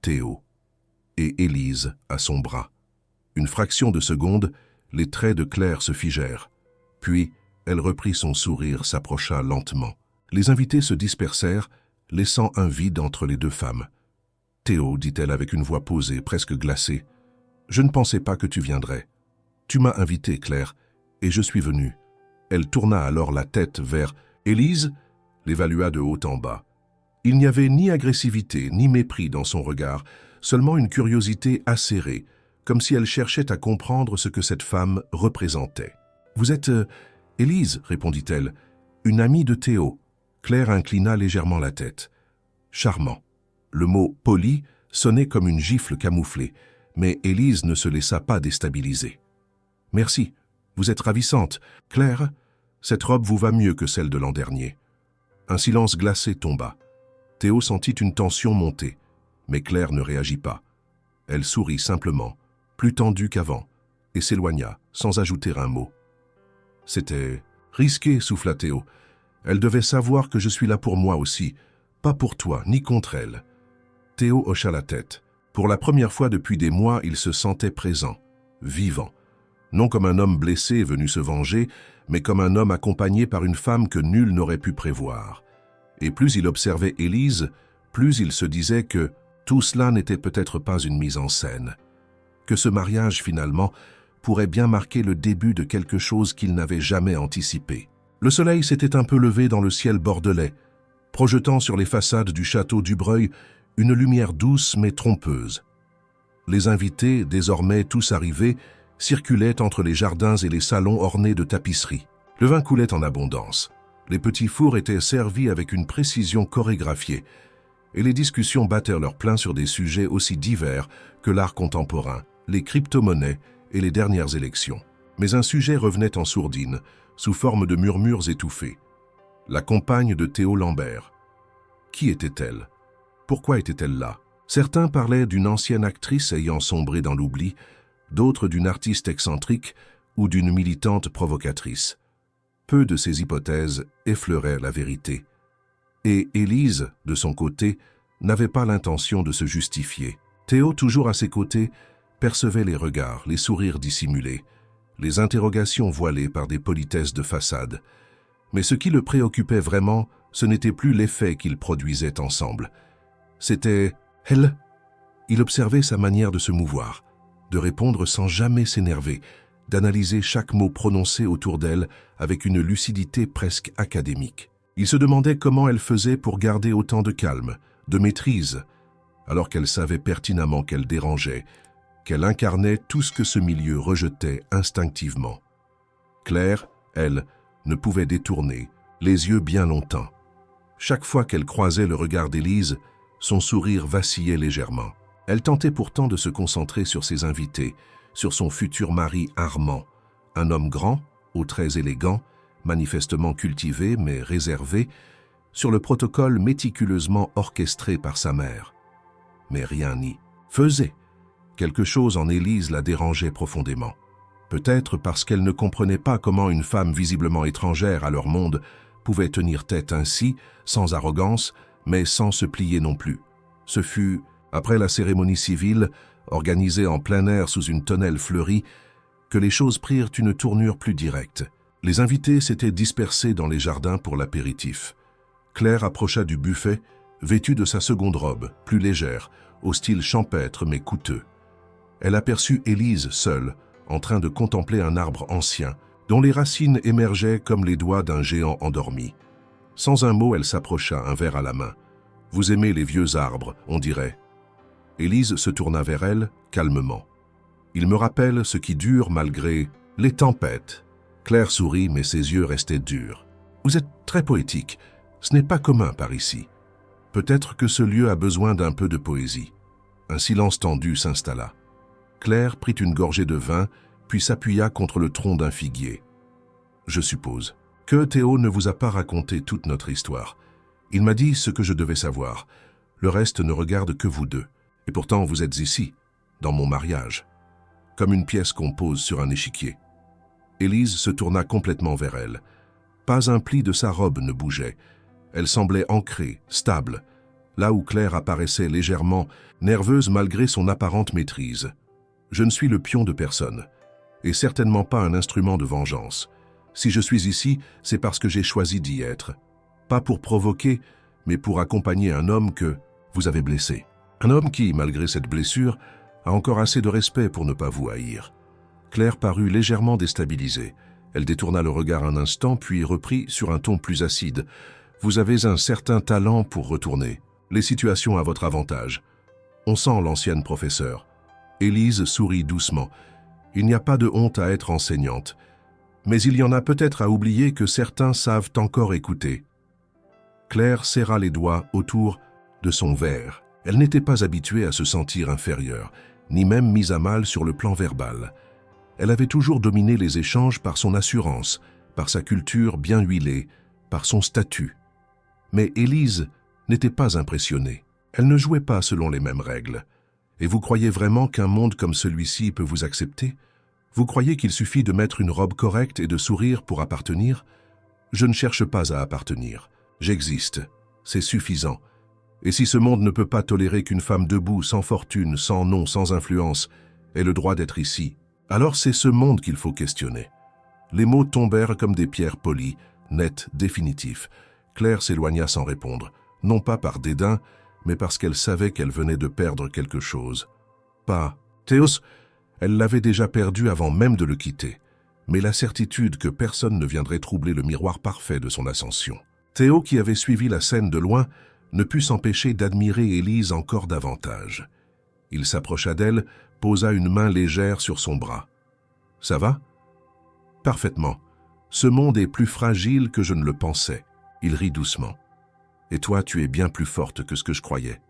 Théo et Élise à son bras. Une fraction de seconde, les traits de Claire se figèrent. Puis, elle reprit son sourire, s'approcha lentement. Les invités se dispersèrent, laissant un vide entre les 2 femmes. « Théo, dit-elle avec une voix posée, presque glacée, je ne pensais pas que tu viendrais. Tu m'as invité, Claire, et je suis venue. » Elle tourna alors la tête vers Élise, l'évalua de haut en bas. Il n'y avait ni agressivité, ni mépris dans son regard, seulement une curiosité acérée, comme si elle cherchait à comprendre ce que cette femme représentait. « Vous êtes Élise, répondit-elle, une amie de Théo. » Claire inclina légèrement la tête. « Charmant. » Le mot « poli » sonnait comme une gifle camouflée, mais Élise ne se laissa pas déstabiliser. « Merci, vous êtes ravissante. Claire, cette robe vous va mieux que celle de l'an dernier. » Un silence glacé tomba. Théo sentit une tension monter, mais Claire ne réagit pas. Elle sourit simplement, plus tendue qu'avant, et s'éloigna, sans ajouter un mot. « C'était risqué, souffla Théo. Elle devait savoir que je suis là pour moi aussi, pas pour toi, ni contre elle. » Théo hocha la tête. Pour la première fois depuis des mois, il se sentait présent, vivant. Non comme un homme blessé venu se venger, mais comme un homme accompagné par une femme que nul n'aurait pu prévoir. Et plus il observait Élise, plus il se disait que tout cela n'était peut-être pas une mise en scène. Que ce mariage, finalement, pourrait bien marquer le début de quelque chose qu'il n'avait jamais anticipé. Le soleil s'était un peu levé dans le ciel bordelais, projetant sur les façades du château du Breuil une lumière douce mais trompeuse. Les invités, désormais tous arrivés, circulaient entre les jardins et les salons ornés de tapisseries. Le vin coulait en abondance. Les petits fours étaient servis avec une précision chorégraphiée, et les discussions battèrent leur plein sur des sujets aussi divers que l'art contemporain. les crypto-monnaies et les dernières élections. Mais un sujet revenait en sourdine, sous forme de murmures étouffés. La compagne de Théo Lambert. Qui était-elle? Pourquoi était-elle là? Certains parlaient d'une ancienne actrice ayant sombré dans l'oubli, d'autres d'une artiste excentrique ou d'une militante provocatrice. Peu de ces hypothèses effleuraient la vérité. Et Élise, de son côté, n'avait pas l'intention de se justifier. Théo, toujours à ses côtés, percevait les regards, les sourires dissimulés, les interrogations voilées par des politesses de façade. Mais ce qui le préoccupait vraiment, ce n'était plus l'effet qu'ils produisaient ensemble. C'était elle. Il observait sa manière de se mouvoir, de répondre sans jamais s'énerver, d'analyser chaque mot prononcé autour d'elle avec une lucidité presque académique. Il se demandait comment elle faisait pour garder autant de calme, de maîtrise, alors qu'elle savait pertinemment qu'elle dérangeait, qu'elle incarnait tout ce que ce milieu rejetait instinctivement. Claire, elle, ne pouvait détourner les yeux bien longtemps. Chaque fois qu'elle croisait le regard d'Élise, son sourire vacillait légèrement. Elle tentait pourtant de se concentrer sur ses invités, sur son futur mari Armand, un homme grand, aux traits élégants, manifestement cultivé mais réservé, sur le protocole méticuleusement orchestré par sa mère. Mais rien n'y faisait. Quelque chose en Élise la dérangeait profondément. Peut-être parce qu'elle ne comprenait pas comment une femme visiblement étrangère à leur monde pouvait tenir tête ainsi, sans arrogance, mais sans se plier non plus. Ce fut, après la cérémonie civile, organisée en plein air sous une tonnelle fleurie, que les choses prirent une tournure plus directe. Les invités s'étaient dispersés dans les jardins pour l'apéritif. Claire approcha du buffet, vêtue de sa seconde robe, plus légère, au style champêtre mais coûteux. Elle aperçut Élise seule, en train de contempler un arbre ancien, dont les racines émergeaient comme les doigts d'un géant endormi. Sans un mot, elle s'approcha, un verre à la main. « Vous aimez les vieux arbres, on dirait. » Élise se tourna vers elle, calmement. « Il me rappelle ce qui dure malgré les tempêtes. » Claire sourit, mais ses yeux restaient durs. « Vous êtes très poétique. Ce n'est pas commun par ici. Peut-être que ce lieu a besoin d'un peu de poésie. » Un silence tendu s'installa. Claire prit une gorgée de vin, puis s'appuya contre le tronc d'un figuier. « Je suppose que Théo ne vous a pas raconté toute notre histoire. Il m'a dit ce que je devais savoir. Le reste ne regarde que vous deux. Et pourtant, vous êtes ici, dans mon mariage, comme une pièce qu'on pose sur un échiquier. » Élise se tourna complètement vers elle. Pas un pli de sa robe ne bougeait. Elle semblait ancrée, stable, là où Claire apparaissait légèrement, nerveuse malgré son apparente maîtrise. « Je ne suis le pion de personne, et certainement pas un instrument de vengeance. Si je suis ici, c'est parce que j'ai choisi d'y être. Pas pour provoquer, mais pour accompagner un homme que vous avez blessé. Un homme qui, malgré cette blessure, a encore assez de respect pour ne pas vous haïr. » Claire parut légèrement déstabilisée. Elle détourna le regard un instant, puis reprit sur un ton plus acide. « Vous avez un certain talent pour retourner les situations à votre avantage. On sent l'ancienne professeure. » Élise sourit doucement. « Il n'y a pas de honte à être enseignante. Mais il y en a peut-être à oublier que certains savent encore écouter. » Claire serra les doigts autour de son verre. Elle n'était pas habituée à se sentir inférieure, ni même mise à mal sur le plan verbal. Elle avait toujours dominé les échanges par son assurance, par sa culture bien huilée, par son statut. Mais Élise n'était pas impressionnée. Elle ne jouait pas selon les mêmes règles. Et vous croyez vraiment qu'un monde comme celui-ci peut vous accepter? Vous croyez qu'il suffit de mettre une robe correcte et de sourire pour appartenir? Je ne cherche pas à appartenir. J'existe. C'est suffisant. Et si ce monde ne peut pas tolérer qu'une femme debout, sans fortune, sans nom, sans influence, ait le droit d'être ici, alors c'est ce monde qu'il faut questionner. » Les mots tombèrent comme des pierres polies, nets, définitifs. Claire s'éloigna sans répondre, non pas par dédain, mais parce qu'elle savait qu'elle venait de perdre quelque chose. Pas Théos, elle l'avait déjà perdu avant même de le quitter, mais la certitude que personne ne viendrait troubler le miroir parfait de son ascension. Théo, qui avait suivi la scène de loin, ne put s'empêcher d'admirer Élise encore davantage. Il s'approcha d'elle, posa une main légère sur son bras. « Ça va ?»« Parfaitement. Ce monde est plus fragile que je ne le pensais. » Il rit doucement. « Et toi, tu es bien plus forte que ce que je croyais. »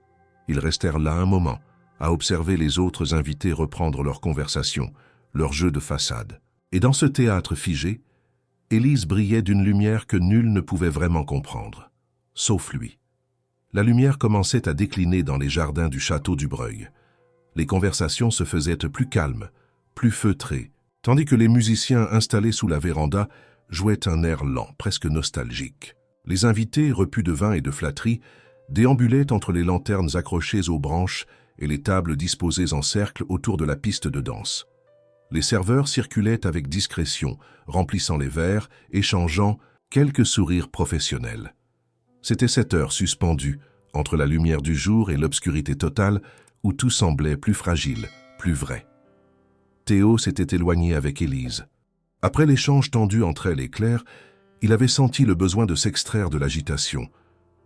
Ils restèrent là un moment, à observer les autres invités reprendre leur conversation, leur jeu de façade. Et dans ce théâtre figé, Élise brillait d'une lumière que nul ne pouvait vraiment comprendre, sauf lui. La lumière commençait à décliner dans les jardins du château du Breuil. Les conversations se faisaient plus calmes, plus feutrées, tandis que les musiciens installés sous la véranda jouaient un air lent, presque nostalgique. Les invités, repus de vin et de flatterie, déambulaient entre les lanternes accrochées aux branches et les tables disposées en cercle autour de la piste de danse. Les serveurs circulaient avec discrétion, remplissant les verres, échangeant quelques sourires professionnels. C'était cette heure suspendue, entre la lumière du jour et l'obscurité totale, où tout semblait plus fragile, plus vrai. Théo s'était éloigné avec Élise. Après l'échange tendu entre elle et Claire, il avait senti le besoin de s'extraire de l'agitation,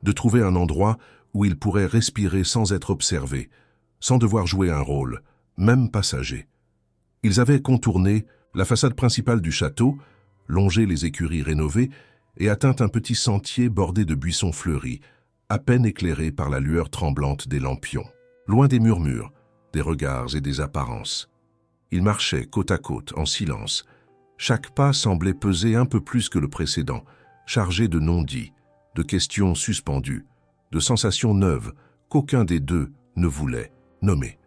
de trouver un endroit où il pourrait respirer sans être observé, sans devoir jouer un rôle, même passager. Ils avaient contourné la façade principale du château, longé les écuries rénovées et atteint un petit sentier bordé de buissons fleuris, à peine éclairé par la lueur tremblante des lampions. Loin des murmures, des regards et des apparences. Ils marchaient côte à côte, en silence. Chaque pas semblait peser un peu plus que le précédent, chargé de non-dits, de questions suspendues, de sensations neuves qu'aucun des deux ne voulait nommer.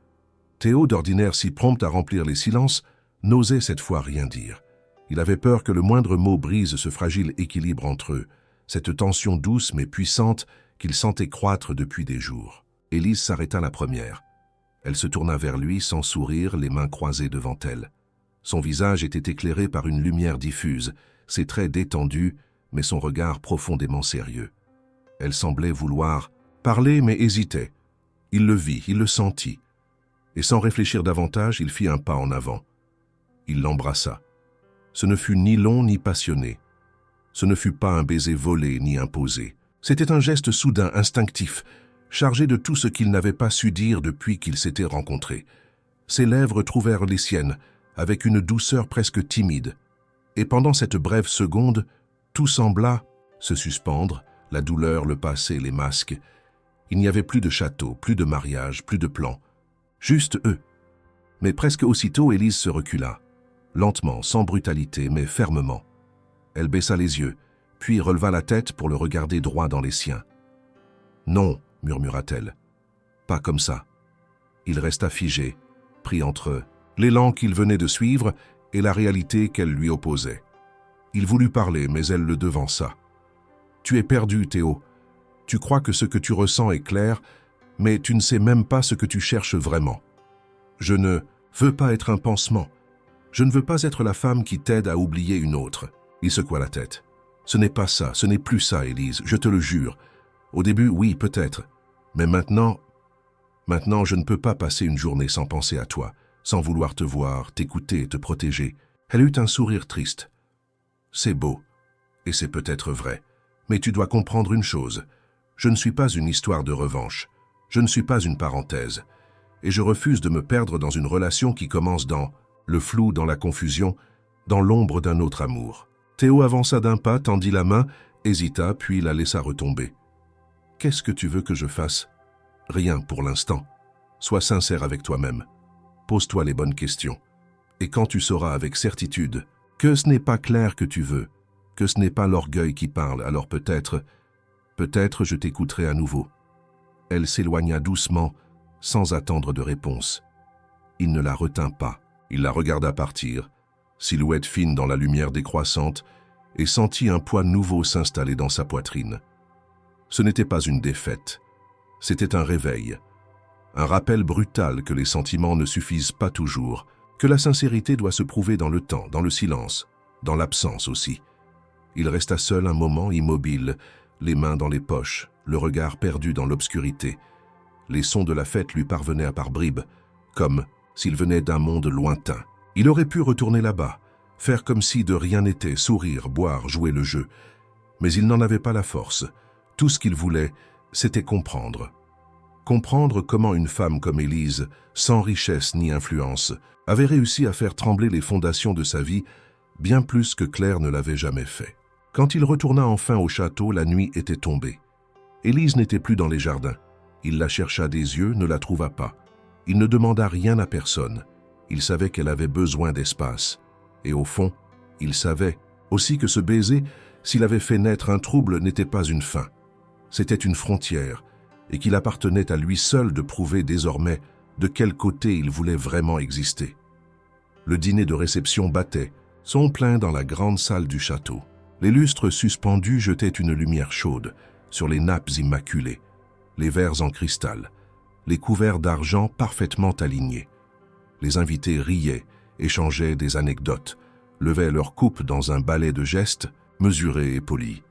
Théo, d'ordinaire si prompt à remplir les silences, n'osait cette fois rien dire. Il avait peur que le moindre mot brise ce fragile équilibre entre eux, cette tension douce mais puissante qu'il sentait croître depuis des jours. Élise s'arrêta la première. Elle se tourna vers lui sans sourire, les mains croisées devant elle. Son visage était éclairé par une lumière diffuse, ses traits détendus, mais son regard profondément sérieux. Elle semblait vouloir parler mais hésitait. Il le vit, il le sentit. Et sans réfléchir davantage, il fit un pas en avant. Il l'embrassa. Ce ne fut ni long ni passionné. Ce ne fut pas un baiser volé ni imposé. C'était un geste soudain, instinctif, chargé de tout ce qu'il n'avait pas su dire depuis qu'ils s'étaient rencontrés. Ses lèvres trouvèrent les siennes, avec une douceur presque timide. Et pendant cette brève seconde, tout sembla se suspendre, la douleur, le passé, les masques. Il n'y avait plus de château, plus de mariage, plus de plan. Juste eux. Mais presque aussitôt, Élise se recula. Lentement, sans brutalité, mais fermement. Elle baissa les yeux, puis releva la tête pour le regarder droit dans les siens. « Non », murmura-t-elle. « Pas comme ça. » Il resta figé, pris entre l'élan qu'il venait de suivre et la réalité qu'elle lui opposait. Il voulut parler, mais elle le devança. « Tu es perdu, Théo. Tu crois que ce que tu ressens est clair, mais tu ne sais même pas ce que tu cherches vraiment. Je ne veux pas être un pansement. Je ne veux pas être la femme qui t'aide à oublier une autre. » Il secoua la tête. « Ce n'est pas ça, ce n'est plus ça, Élise, je te le jure. Au début, oui, peut-être. Mais maintenant, je ne peux pas passer une journée sans penser à toi, sans vouloir te voir, t'écouter, te protéger. » Elle eut un sourire triste. « C'est beau, et c'est peut-être vrai. Mais tu dois comprendre une chose. Je ne suis pas une histoire de revanche. Je ne suis pas une parenthèse. Et je refuse de me perdre dans une relation qui commence dans le flou, dans la confusion, dans l'ombre d'un autre amour. » Théo avança d'un pas, tendit la main, hésita, puis la laissa retomber. « Qu'est-ce que tu veux que je fasse ? Rien pour l'instant. Sois sincère avec toi-même. Pose-toi les bonnes questions. Et quand tu sauras avec certitude que ce n'est pas clair que tu veux, que ce n'est pas l'orgueil qui parle, alors peut-être je t'écouterai à nouveau. » Elle s'éloigna doucement, sans attendre de réponse. Il ne la retint pas. Il la regarda partir, silhouette fine dans la lumière décroissante, et sentit un poids nouveau s'installer dans sa poitrine. Ce n'était pas une défaite, c'était un réveil, un rappel brutal que les sentiments ne suffisent pas toujours, que la sincérité doit se prouver dans le temps, dans le silence, dans l'absence aussi. Il resta seul un moment, immobile, les mains dans les poches, le regard perdu dans l'obscurité. Les sons de la fête lui parvenaient à par bribes, comme s'il venait d'un monde lointain. Il aurait pu retourner là-bas, faire comme si de rien n'était, sourire, boire, jouer le jeu. Mais il n'en avait pas la force. Tout ce qu'il voulait, c'était comprendre. Comprendre comment une femme comme Élise, sans richesse ni influence, avait réussi à faire trembler les fondations de sa vie bien plus que Claire ne l'avait jamais fait. Quand il retourna enfin au château, la nuit était tombée. Élise n'était plus dans les jardins. Il la chercha des yeux, ne la trouva pas. Il ne demanda rien à personne. Il savait qu'elle avait besoin d'espace. Et au fond, il savait aussi que ce baiser, s'il avait fait naître un trouble, n'était pas une fin. C'était une frontière, et qu'il appartenait à lui seul de prouver désormais de quel côté il voulait vraiment exister. Le dîner de réception battait, son plein dans la grande salle du château. Les lustres suspendus jetaient une lumière chaude sur les nappes immaculées, les verres en cristal, les couverts d'argent parfaitement alignés. Les invités riaient, échangeaient des anecdotes, levaient leurs coupes dans un ballet de gestes, mesurés et polis.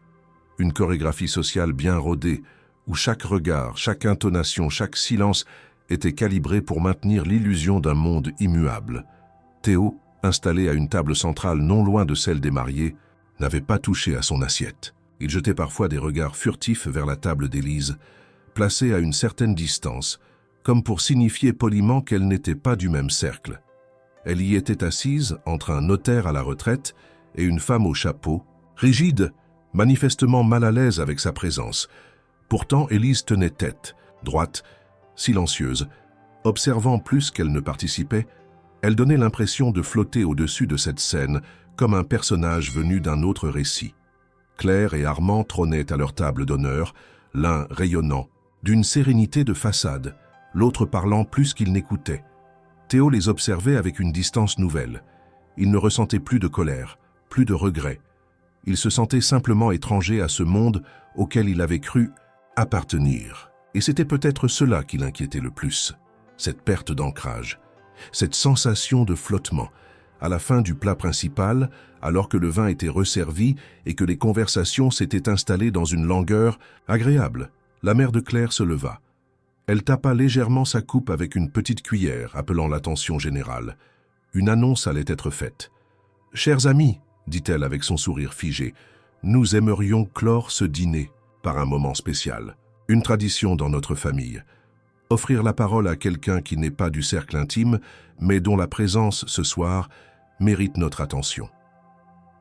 Une chorégraphie sociale bien rodée, où chaque regard, chaque intonation, chaque silence était calibré pour maintenir l'illusion d'un monde immuable. Théo, installé à une table centrale non loin de celle des mariés, n'avait pas touché à son assiette. Il jetait parfois des regards furtifs vers la table d'Élise, placée à une certaine distance, comme pour signifier poliment qu'elle n'était pas du même cercle. Elle y était assise entre un notaire à la retraite et une femme au chapeau, rigide, manifestement mal à l'aise avec sa présence. Pourtant, Élise tenait tête, droite, silencieuse. Observant plus qu'elle ne participait, elle donnait l'impression de flotter au-dessus de cette scène comme un personnage venu d'un autre récit. Claire et Armand trônaient à leur table d'honneur, l'un rayonnant, d'une sérénité de façade, l'autre parlant plus qu'il n'écoutait. Théo les observait avec une distance nouvelle. Il ne ressentait plus de colère, plus de regret. Il se sentait simplement étranger à ce monde auquel il avait cru appartenir. Et c'était peut-être cela qui l'inquiétait le plus, cette perte d'ancrage, cette sensation de flottement, à la fin du plat principal, alors que le vin était resservi et que les conversations s'étaient installées dans une langueur agréable. La mère de Claire se leva. Elle tapa légèrement sa coupe avec une petite cuillère, appelant l'attention générale. Une annonce allait être faite. « Chers amis, dit-elle avec son sourire figé, nous aimerions clore ce dîner par un moment spécial, une tradition dans notre famille. Offrir la parole à quelqu'un qui n'est pas du cercle intime, mais dont la présence ce soir mérite notre attention. »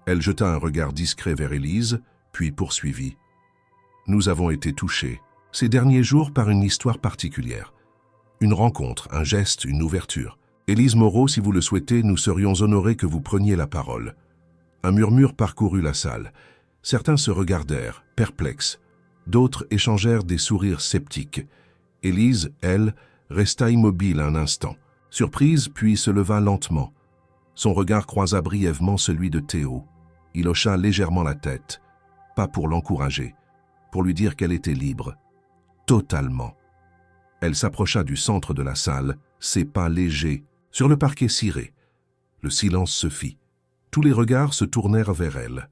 Elle jeta un regard discret vers Élise, puis poursuivit. « Nous avons été touchés ces derniers jours par une histoire particulière. Une rencontre, un geste, une ouverture. Élise Moreau, si vous le souhaitez, nous serions honorés que vous preniez la parole. » Un murmure parcourut la salle. Certains se regardèrent, perplexes. D'autres échangèrent des sourires sceptiques. Élise, elle, resta immobile un instant, surprise, puis se leva lentement. Son regard croisa brièvement celui de Théo. Il hocha légèrement la tête, pas pour l'encourager, pour lui dire qu'elle était libre. Totalement. Elle s'approcha du centre de la salle, ses pas légers, sur le parquet ciré. Le silence se fit. Tous les regards se tournèrent vers elle.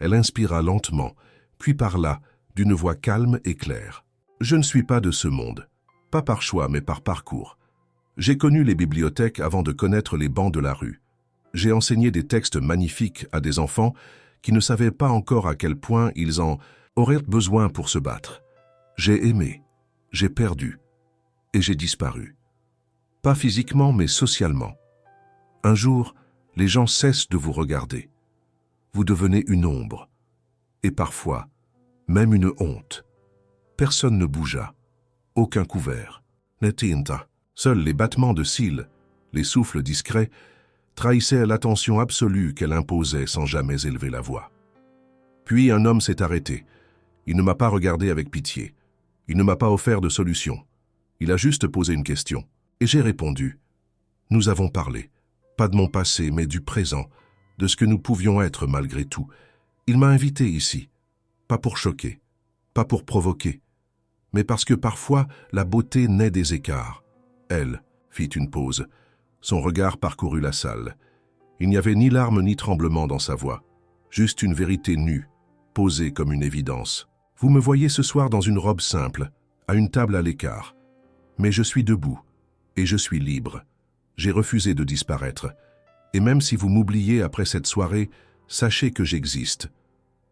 Elle inspira lentement, puis parla, d'une voix calme et claire. « Je ne suis pas de ce monde, pas par choix mais par parcours. J'ai connu les bibliothèques avant de connaître les bancs de la rue. J'ai enseigné des textes magnifiques à des enfants qui ne savaient pas encore à quel point ils en auraient besoin pour se battre. J'ai aimé, j'ai perdu, et j'ai disparu. Pas physiquement, mais socialement. Un jour, les gens cessent de vous regarder. Vous devenez une ombre, et parfois, même une honte. Personne ne bougea, aucun couvert. Netinta. Seuls les battements de cils, les souffles discrets, trahissaient l'attention absolue qu'elle imposait sans jamais élever la voix. Puis un homme s'est arrêté. Il ne m'a pas regardé avec pitié. Il ne m'a pas offert de solution. Il a juste posé une question. Et j'ai répondu. Nous avons parlé. Pas de mon passé, mais du présent, de ce que nous pouvions être malgré tout. Il m'a invité ici. Pas pour choquer, pas pour provoquer, mais parce que parfois la beauté naît des écarts. Elle fit une pause. Son regard parcourut la salle. Il n'y avait ni larmes ni tremblement dans sa voix, juste une vérité nue, posée comme une évidence. Vous me voyez ce soir dans une robe simple, à une table à l'écart. Mais je suis debout, et je suis libre. J'ai refusé de disparaître. Et même si vous m'oubliez après cette soirée, sachez que j'existe.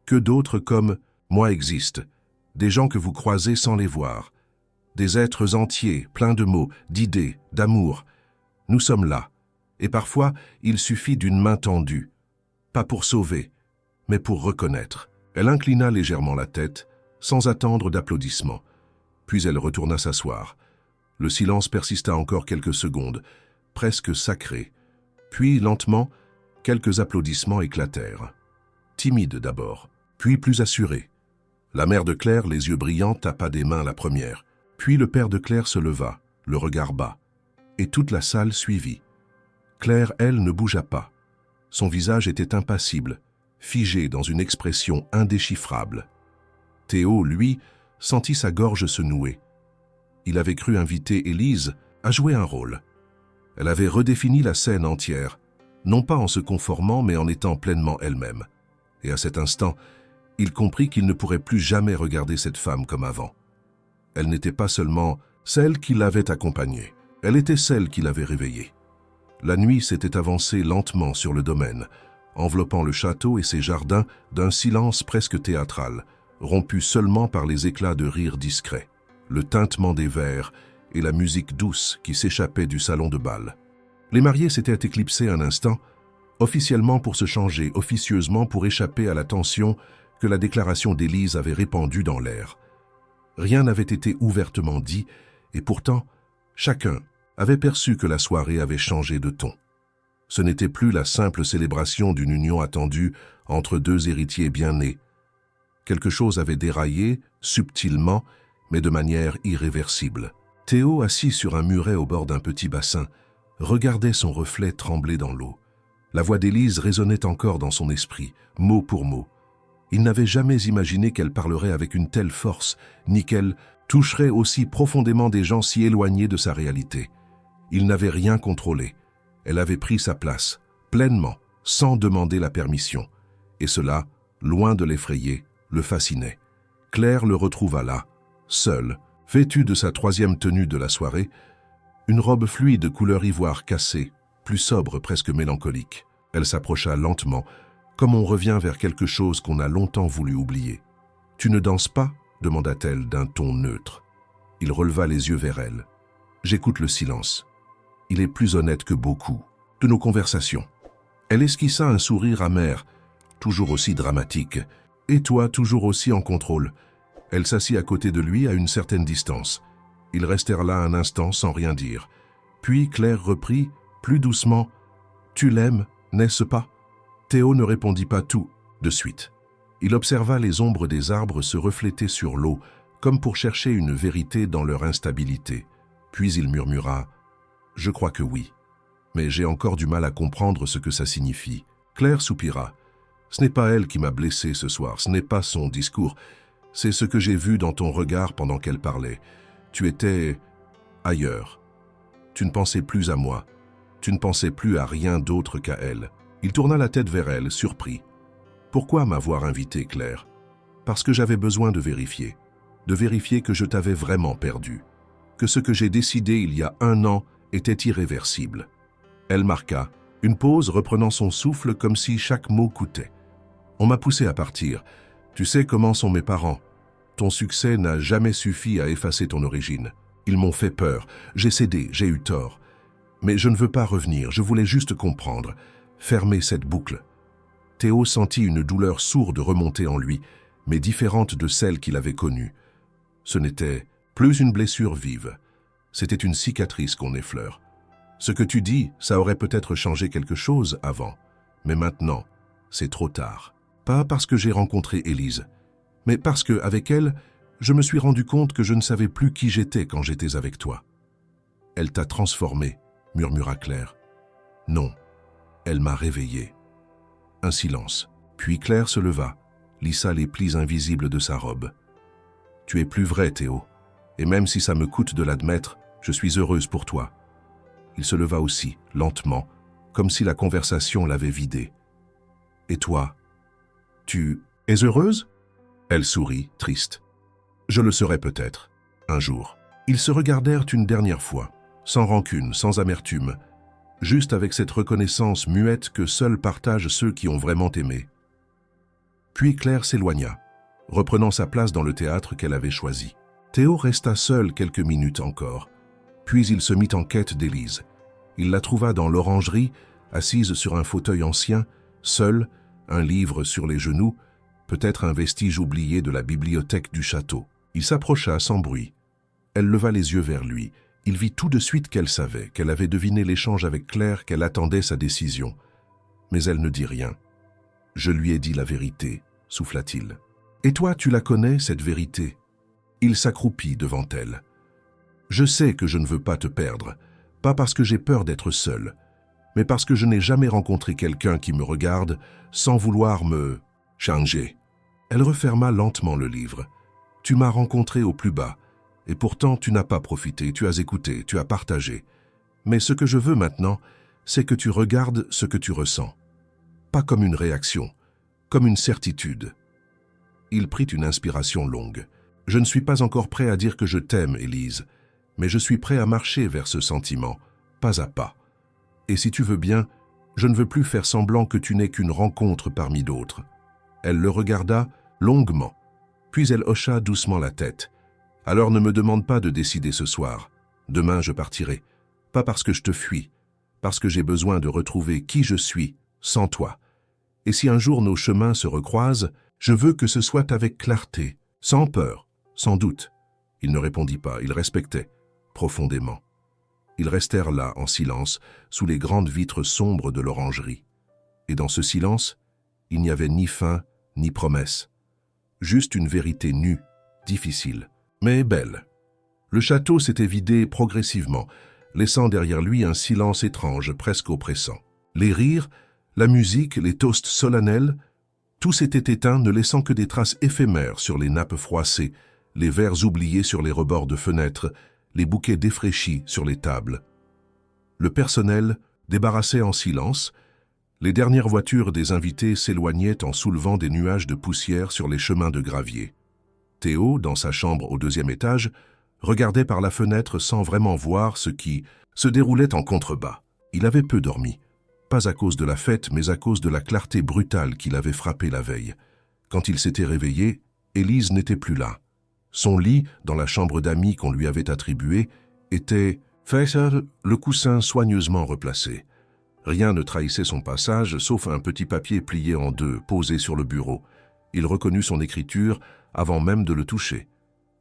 Que d'autres comme moi existent, des gens que vous croisez sans les voir, des êtres entiers, pleins de mots, d'idées, d'amour. Nous sommes là, et parfois il suffit d'une main tendue, pas pour sauver, mais pour reconnaître. Elle inclina légèrement la tête, sans attendre d'applaudissements, puis elle retourna s'asseoir. Le silence persista encore quelques secondes, presque sacré. Puis, lentement, quelques applaudissements éclatèrent. Timides d'abord, puis plus assurés. La mère de Claire, les yeux brillants, tapa des mains la première. Puis le père de Claire se leva, le regard bas. Et toute la salle suivit. Claire, elle, ne bougea pas. Son visage était impassible, figé dans une expression indéchiffrable. Théo, lui, sentit sa gorge se nouer. Il avait cru inviter Élise à jouer un rôle. Elle avait redéfini la scène entière, non pas en se conformant, mais en étant pleinement elle-même. Et à cet instant, il comprit qu'il ne pourrait plus jamais regarder cette femme comme avant. Elle n'était pas seulement celle qui l'avait accompagnée, elle était celle qui l'avait réveillée. La nuit s'était avancée lentement sur le domaine, enveloppant le château et ses jardins d'un silence presque théâtral, rompu seulement par les éclats de rire discrets, le tintement des verres et la musique douce qui s'échappait du salon de bal. Les mariés s'étaient éclipsés un instant, officiellement pour se changer, officieusement pour échapper à la tension que la déclaration d'Élise avait répandue dans l'air. Rien n'avait été ouvertement dit, et pourtant, chacun avait perçu que la soirée avait changé de ton. Ce n'était plus la simple célébration d'une union attendue entre deux héritiers bien nés. Quelque chose avait déraillé, subtilement, mais de manière irréversible. Théo, assis sur un muret au bord d'un petit bassin, regardait son reflet trembler dans l'eau. La voix d'Élise résonnait encore dans son esprit, mot pour mot. Il n'avait jamais imaginé qu'elle parlerait avec une telle force, ni qu'elle toucherait aussi profondément des gens si éloignés de sa réalité. Il n'avait rien contrôlé. Elle avait pris sa place, pleinement, sans demander la permission. Et cela, loin de l'effrayer, le fascinait. Claire le retrouva là, seul, vêtu de sa troisième tenue de la soirée, une robe fluide couleur ivoire cassée, plus sobre, presque mélancolique. Elle s'approcha lentement, comme on revient vers quelque chose qu'on a longtemps voulu oublier. « Tu ne danses pas ?» demanda-t-elle d'un ton neutre. Il releva les yeux vers elle. « J'écoute le silence. Il est plus honnête que beaucoup de nos conversations. » Elle esquissa un sourire amer, toujours aussi dramatique. « Et toi, toujours aussi en contrôle. » Elle s'assit à côté de lui à une certaine distance. Ils restèrent là un instant sans rien dire. Puis Claire reprit, plus doucement, « Tu l'aimes, n'est-ce pas ?» Théo ne répondit pas tout de suite. Il observa les ombres des arbres se refléter sur l'eau, comme pour chercher une vérité dans leur instabilité. Puis il murmura « Je crois que oui, mais j'ai encore du mal à comprendre ce que ça signifie. » Claire soupira. « Ce n'est pas elle qui m'a blessé ce soir, ce n'est pas son discours. C'est ce que j'ai vu dans ton regard pendant qu'elle parlait. Tu étais ailleurs. Tu ne pensais plus à moi. Tu ne pensais plus à rien d'autre qu'à elle. » Il tourna la tête vers elle, surpris. « Pourquoi m'avoir invité, Claire ? Parce que j'avais besoin de vérifier que je t'avais vraiment perdu, que ce que j'ai décidé il y a 1 an était irréversible. » Elle marqua, une pause reprenant son souffle comme si chaque mot coûtait. « On m'a poussé à partir. Tu sais comment sont mes parents. Ton succès n'a jamais suffi à effacer ton origine. Ils m'ont fait peur. J'ai cédé, j'ai eu tort. Mais je ne veux pas revenir, je voulais juste comprendre. Fermer cette boucle. » Théo sentit une douleur sourde remonter en lui, mais différente de celle qu'il avait connue. Ce n'était plus une blessure vive, c'était une cicatrice qu'on effleure. Ce que tu dis, ça aurait peut-être changé quelque chose avant, mais maintenant, c'est trop tard. Pas parce que j'ai rencontré Élise, mais parce que, avec elle, je me suis rendu compte que je ne savais plus qui j'étais quand j'étais avec toi. « Elle t'a transformé », murmura Claire. « Non. Elle m'a réveillé. » Un silence. Puis Claire se leva, lissa les plis invisibles de sa robe. « Tu es plus vrai, Théo. Et même si ça me coûte de l'admettre, je suis heureuse pour toi. » Il se leva aussi, lentement, comme si la conversation l'avait vidé. « Et toi, tu es heureuse ?» Elle sourit, triste. « Je le serai peut-être, un jour. » Ils se regardèrent une dernière fois, sans rancune, sans amertume, juste avec cette reconnaissance muette que seuls partagent ceux qui ont vraiment aimé. Puis Claire s'éloigna, reprenant sa place dans le théâtre qu'elle avait choisi. Théo resta seul quelques minutes encore, puis il se mit en quête d'Élise. Il la trouva dans l'orangerie, assise sur un fauteuil ancien, seule, un livre sur les genoux, peut-être un vestige oublié de la bibliothèque du château. Il s'approcha sans bruit. Elle leva les yeux vers lui, Il vit tout de suite qu'elle savait, qu'elle avait deviné l'échange avec Claire, qu'elle attendait sa décision. Mais elle ne dit rien. « Je lui ai dit la vérité », souffla-t-il. « Et toi, tu la connais, cette vérité ?» Il s'accroupit devant elle. « Je sais que je ne veux pas te perdre, pas parce que j'ai peur d'être seul, mais parce que je n'ai jamais rencontré quelqu'un qui me regarde sans vouloir me changer. » Elle referma lentement le livre. « Tu m'as rencontré au plus bas, et pourtant tu n'as pas profité, tu as écouté, tu as partagé. Mais ce que je veux maintenant, c'est que tu regardes ce que tu ressens. Pas comme une réaction, comme une certitude. » Il prit une inspiration longue. « Je ne suis pas encore prêt à dire que je t'aime, Élise, mais je suis prêt à marcher vers ce sentiment, pas à pas. Et si tu veux bien, je ne veux plus faire semblant que tu n'es qu'une rencontre parmi d'autres. » Elle le regarda longuement, puis elle hocha doucement la tête. « Alors ne me demande pas de décider ce soir. Demain je partirai, pas parce que je te fuis, parce que j'ai besoin de retrouver qui je suis sans toi. Et si un jour nos chemins se recroisent, je veux que ce soit avec clarté, sans peur, sans doute. » Il ne répondit pas, il respectait, profondément. Ils restèrent là, en silence, sous les grandes vitres sombres de l'orangerie. Et dans ce silence, il n'y avait ni fin, ni promesse. Juste une vérité nue, difficile, mais belle. Le château s'était vidé progressivement, laissant derrière lui un silence étrange, presque oppressant. Les rires, la musique, les toasts solennels, tout s'était éteint, ne laissant que des traces éphémères sur les nappes froissées, les verres oubliés sur les rebords de fenêtres, les bouquets défraîchis sur les tables. Le personnel débarrassait en silence. Les dernières voitures des invités s'éloignaient en soulevant des nuages de poussière sur les chemins de gravier. Théo, dans sa chambre au 2e étage, regardait par la fenêtre sans vraiment voir ce qui se déroulait en contrebas. Il avait peu dormi, pas à cause de la fête, mais à cause de la clarté brutale qui l'avait frappé la veille. Quand il s'était réveillé, Élise n'était plus là. Son lit, dans la chambre d'amis qu'on lui avait attribuée, était fait, le coussin soigneusement replacé. Rien ne trahissait son passage, sauf un petit papier plié en deux, posé sur le bureau. Il reconnut son écriture avant même de le toucher.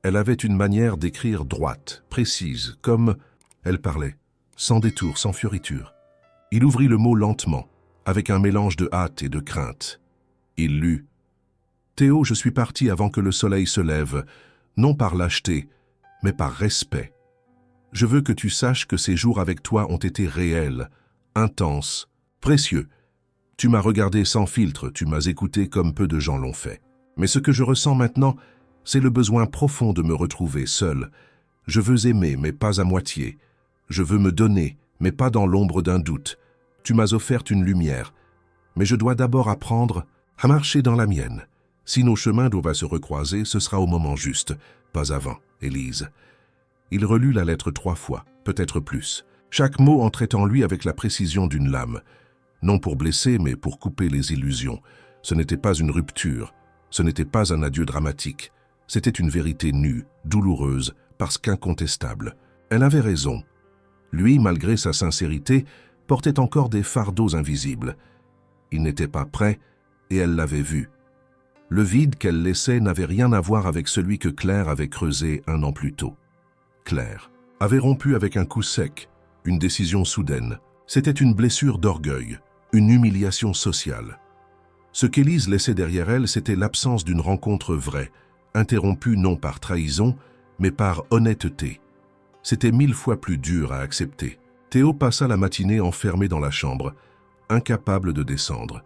Elle avait une manière d'écrire droite, précise, comme elle parlait, sans détour, sans fioriture. Il ouvrit le mot lentement, avec un mélange de hâte et de crainte. Il lut « Théo, je suis parti avant que le soleil se lève, non par lâcheté, mais par respect. Je veux que tu saches que ces jours avec toi ont été réels, intenses, précieux. Tu m'as regardé sans filtre, tu m'as écouté comme peu de gens l'ont fait. Mais ce que je ressens maintenant, c'est le besoin profond de me retrouver seul. Je veux aimer, mais pas à moitié. Je veux me donner, mais pas dans l'ombre d'un doute. Tu m'as offert une lumière, mais je dois d'abord apprendre à marcher dans la mienne. Si nos chemins doivent se recroiser, ce sera au moment juste, pas avant, Élise. » Il relut la lettre 3 fois, peut-être plus. Chaque mot entrait en lui avec la précision d'une lame. Non pour blesser, mais pour couper les illusions. Ce n'était pas une rupture, ce n'était pas un adieu dramatique. C'était une vérité nue, douloureuse, parce qu'incontestable. Elle avait raison. Lui, malgré sa sincérité, portait encore des fardeaux invisibles. Il n'était pas prêt, et elle l'avait vu. Le vide qu'elle laissait n'avait rien à voir avec celui que Claire avait creusé 1 an plus tôt. Claire avait rompu avec un coup sec, une décision soudaine. C'était une blessure d'orgueil, une humiliation sociale. Ce qu'Élise laissait derrière elle, c'était l'absence d'une rencontre vraie, interrompue non par trahison, mais par honnêteté. C'était 1000 fois plus dur à accepter. Théo passa la matinée enfermé dans la chambre, incapable de descendre.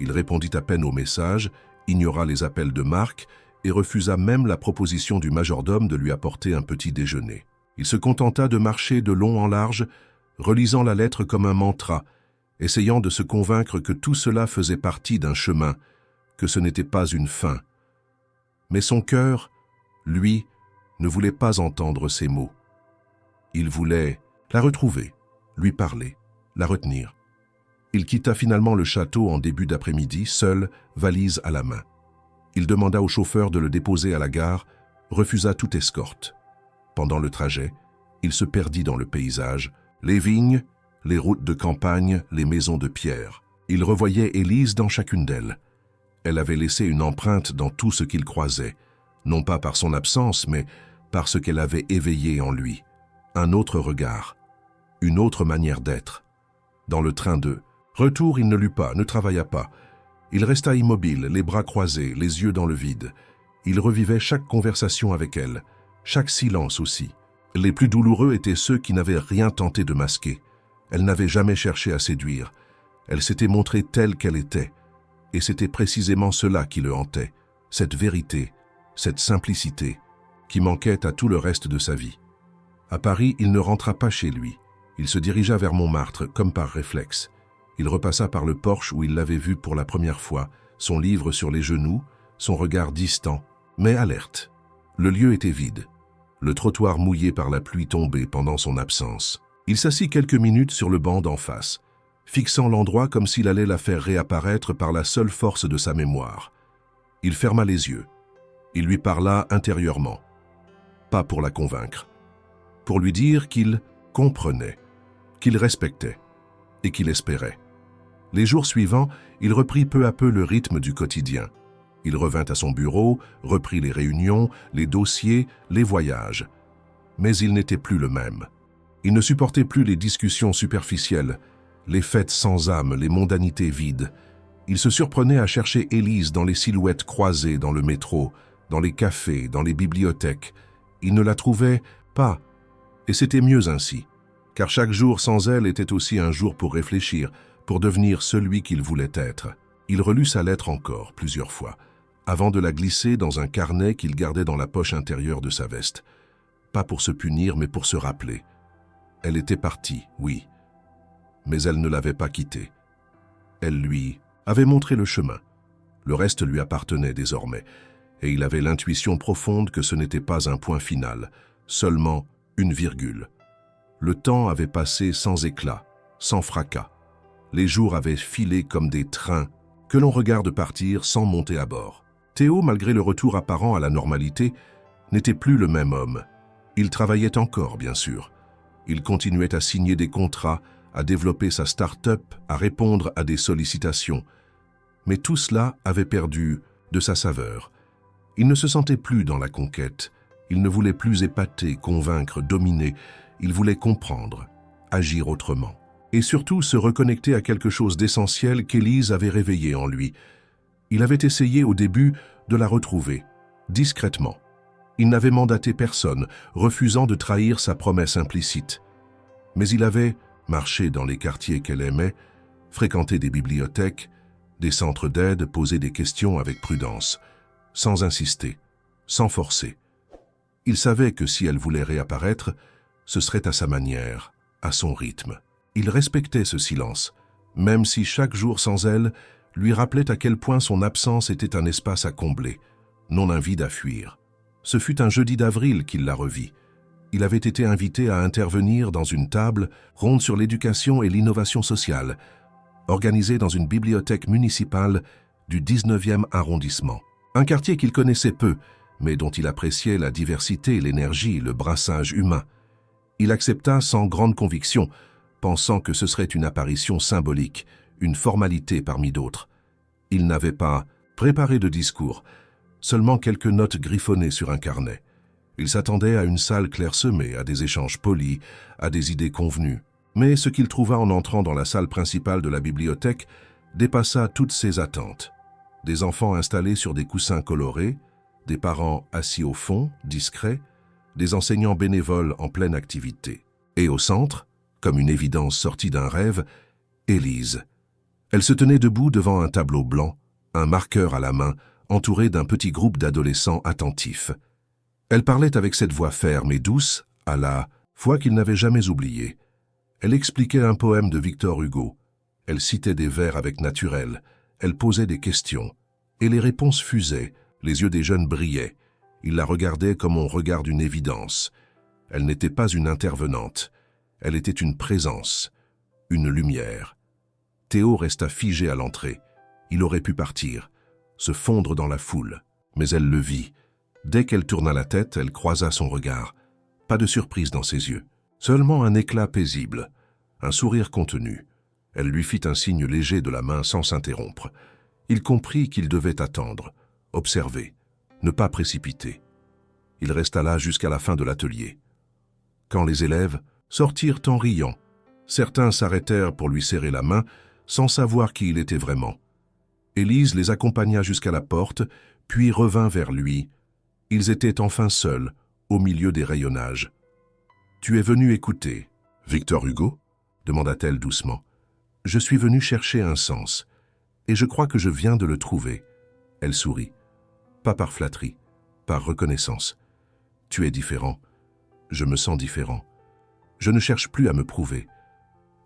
Il répondit à peine aux messages, ignora les appels de Marc et refusa même la proposition du majordome de lui apporter un petit déjeuner. Il se contenta de marcher de long en large, relisant la lettre comme un mantra, essayant de se convaincre que tout cela faisait partie d'un chemin, que ce n'était pas une fin. Mais son cœur, lui, ne voulait pas entendre ces mots. Il voulait la retrouver, lui parler, la retenir. Il quitta finalement le château en début d'après-midi, seul, valise à la main. Il demanda au chauffeur de le déposer à la gare, refusa toute escorte. Pendant le trajet, il se perdit dans le paysage, les vignes, les routes de campagne, les maisons de pierre. Il revoyait Élise dans chacune d'elles. Elle avait laissé une empreinte dans tout ce qu'il croisait, non pas par son absence, mais par ce qu'elle avait éveillé en lui. Un autre regard, une autre manière d'être. Dans le train de retour, il ne lut pas, ne travailla pas. Il resta immobile, les bras croisés, les yeux dans le vide. Il revivait chaque conversation avec elle, chaque silence aussi. Les plus douloureux étaient ceux qui n'avaient rien tenté de masquer. Elle n'avait jamais cherché à séduire. Elle s'était montrée telle qu'elle était. Et c'était précisément cela qui le hantait, cette vérité, cette simplicité, qui manquait à tout le reste de sa vie. À Paris, il ne rentra pas chez lui. Il se dirigea vers Montmartre, comme par réflexe. Il repassa par le porche où il l'avait vue pour la première fois, son livre sur les genoux, son regard distant, mais alerte. Le lieu était vide, le trottoir mouillé par la pluie tombée pendant son absence. Il s'assit quelques minutes sur le banc d'en face, fixant l'endroit comme s'il allait la faire réapparaître par la seule force de sa mémoire. Il ferma les yeux. Il lui parla intérieurement, pas pour la convaincre, pour lui dire qu'il comprenait, qu'il respectait et qu'il espérait. Les jours suivants, il reprit peu à peu le rythme du quotidien. Il revint à son bureau, reprit les réunions, les dossiers, les voyages. Mais il n'était plus le même. Il ne supportait plus les discussions superficielles, les fêtes sans âme, les mondanités vides. Il se surprenait à chercher Élise dans les silhouettes croisées dans le métro, dans les cafés, dans les bibliothèques. Il ne la trouvait pas, et c'était mieux ainsi, car chaque jour sans elle était aussi un jour pour réfléchir, pour devenir celui qu'il voulait être. Il relut sa lettre encore, plusieurs fois, avant de la glisser dans un carnet qu'il gardait dans la poche intérieure de sa veste. Pas pour se punir, mais pour se rappeler. Elle était partie, oui, mais elle ne l'avait pas quitté. Elle lui avait montré le chemin. Le reste lui appartenait désormais, et il avait l'intuition profonde que ce n'était pas un point final, seulement une virgule. Le temps avait passé sans éclat, sans fracas. Les jours avaient filé comme des trains que l'on regarde partir sans monter à bord. Théo, malgré le retour apparent à la normalité, n'était plus le même homme. Il travaillait encore, bien sûr. Il continuait à signer des contrats, à développer sa start-up, à répondre à des sollicitations. Mais tout cela avait perdu de sa saveur. Il ne se sentait plus dans la conquête. Il ne voulait plus épater, convaincre, dominer. Il voulait comprendre, agir autrement. Et surtout se reconnecter à quelque chose d'essentiel qu'Élise avait réveillé en lui. Il avait essayé au début de la retrouver, discrètement. Il n'avait mandaté personne, refusant de trahir sa promesse implicite. Mais il avait marché dans les quartiers qu'elle aimait, fréquenté des bibliothèques, des centres d'aide, posé des questions avec prudence, sans insister, sans forcer. Il savait que si elle voulait réapparaître, ce serait à sa manière, à son rythme. Il respectait ce silence, même si chaque jour sans elle lui rappelait à quel point son absence était un espace à combler, non un vide à fuir. Ce fut un jeudi d'avril qu'il la revit. Il avait été invité à intervenir dans une table ronde sur l'éducation et l'innovation sociale, organisée dans une bibliothèque municipale du 19e arrondissement. Un quartier qu'il connaissait peu, mais dont il appréciait la diversité, l'énergie, le brassage humain. Il accepta sans grande conviction, pensant que ce serait une apparition symbolique, une formalité parmi d'autres. Il n'avait pas préparé de discours, seulement quelques notes griffonnées sur un carnet. Il s'attendait à une salle clairsemée, à des échanges polis, à des idées convenues. Mais ce qu'il trouva en entrant dans la salle principale de la bibliothèque dépassa toutes ses attentes. Des enfants installés sur des coussins colorés, des parents assis au fond, discrets, des enseignants bénévoles en pleine activité. Et au centre, comme une évidence sortie d'un rêve, Élise. Elle se tenait debout devant un tableau blanc, un marqueur à la main, entourée d'un petit groupe d'adolescents attentifs. Elle parlait avec cette voix ferme et douce, à la fois qu'il n'avait jamais oubliée. Elle expliquait un poème de Victor Hugo. Elle citait des vers avec naturel. Elle posait des questions. Et les réponses fusaient, les yeux des jeunes brillaient. Ils la regardaient comme on regarde une évidence. Elle n'était pas une intervenante. Elle était une présence, une lumière. Théo resta figé à l'entrée. Il aurait pu partir, se fondre dans la foule. Mais elle le vit. Dès qu'elle tourna la tête, elle croisa son regard. Pas de surprise dans ses yeux. Seulement un éclat paisible, un sourire contenu. Elle lui fit un signe léger de la main sans s'interrompre. Il comprit qu'il devait attendre, observer, ne pas précipiter. Il resta là jusqu'à la fin de l'atelier. Quand les élèves sortirent en riant, certains s'arrêtèrent pour lui serrer la main sans savoir qui il était vraiment. Élise les accompagna jusqu'à la porte, puis revint vers lui. Ils étaient enfin seuls, au milieu des rayonnages. « Tu es venu écouter. »« Victor Hugo » demanda-t-elle doucement. « Je suis venu chercher un sens, et je crois que je viens de le trouver. » Elle sourit. « Pas par flatterie, par reconnaissance. Tu es différent. Je me sens différent. Je ne cherche plus à me prouver.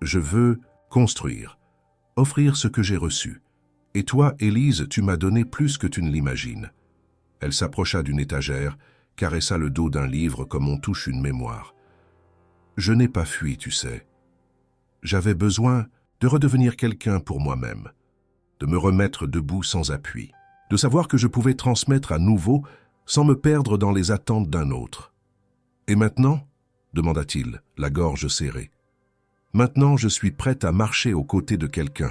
Je veux construire, offrir ce que j'ai reçu. Et toi, Élise, tu m'as donné plus que tu ne l'imagines. » Elle s'approcha d'une étagère, caressa le dos d'un livre comme on touche une mémoire. « Je n'ai pas fui, tu sais. J'avais besoin de redevenir quelqu'un pour moi-même, de me remettre debout sans appui, de savoir que je pouvais transmettre à nouveau sans me perdre dans les attentes d'un autre. Et maintenant, demanda-t-il, la gorge serrée, maintenant je suis prête à marcher aux côtés de quelqu'un,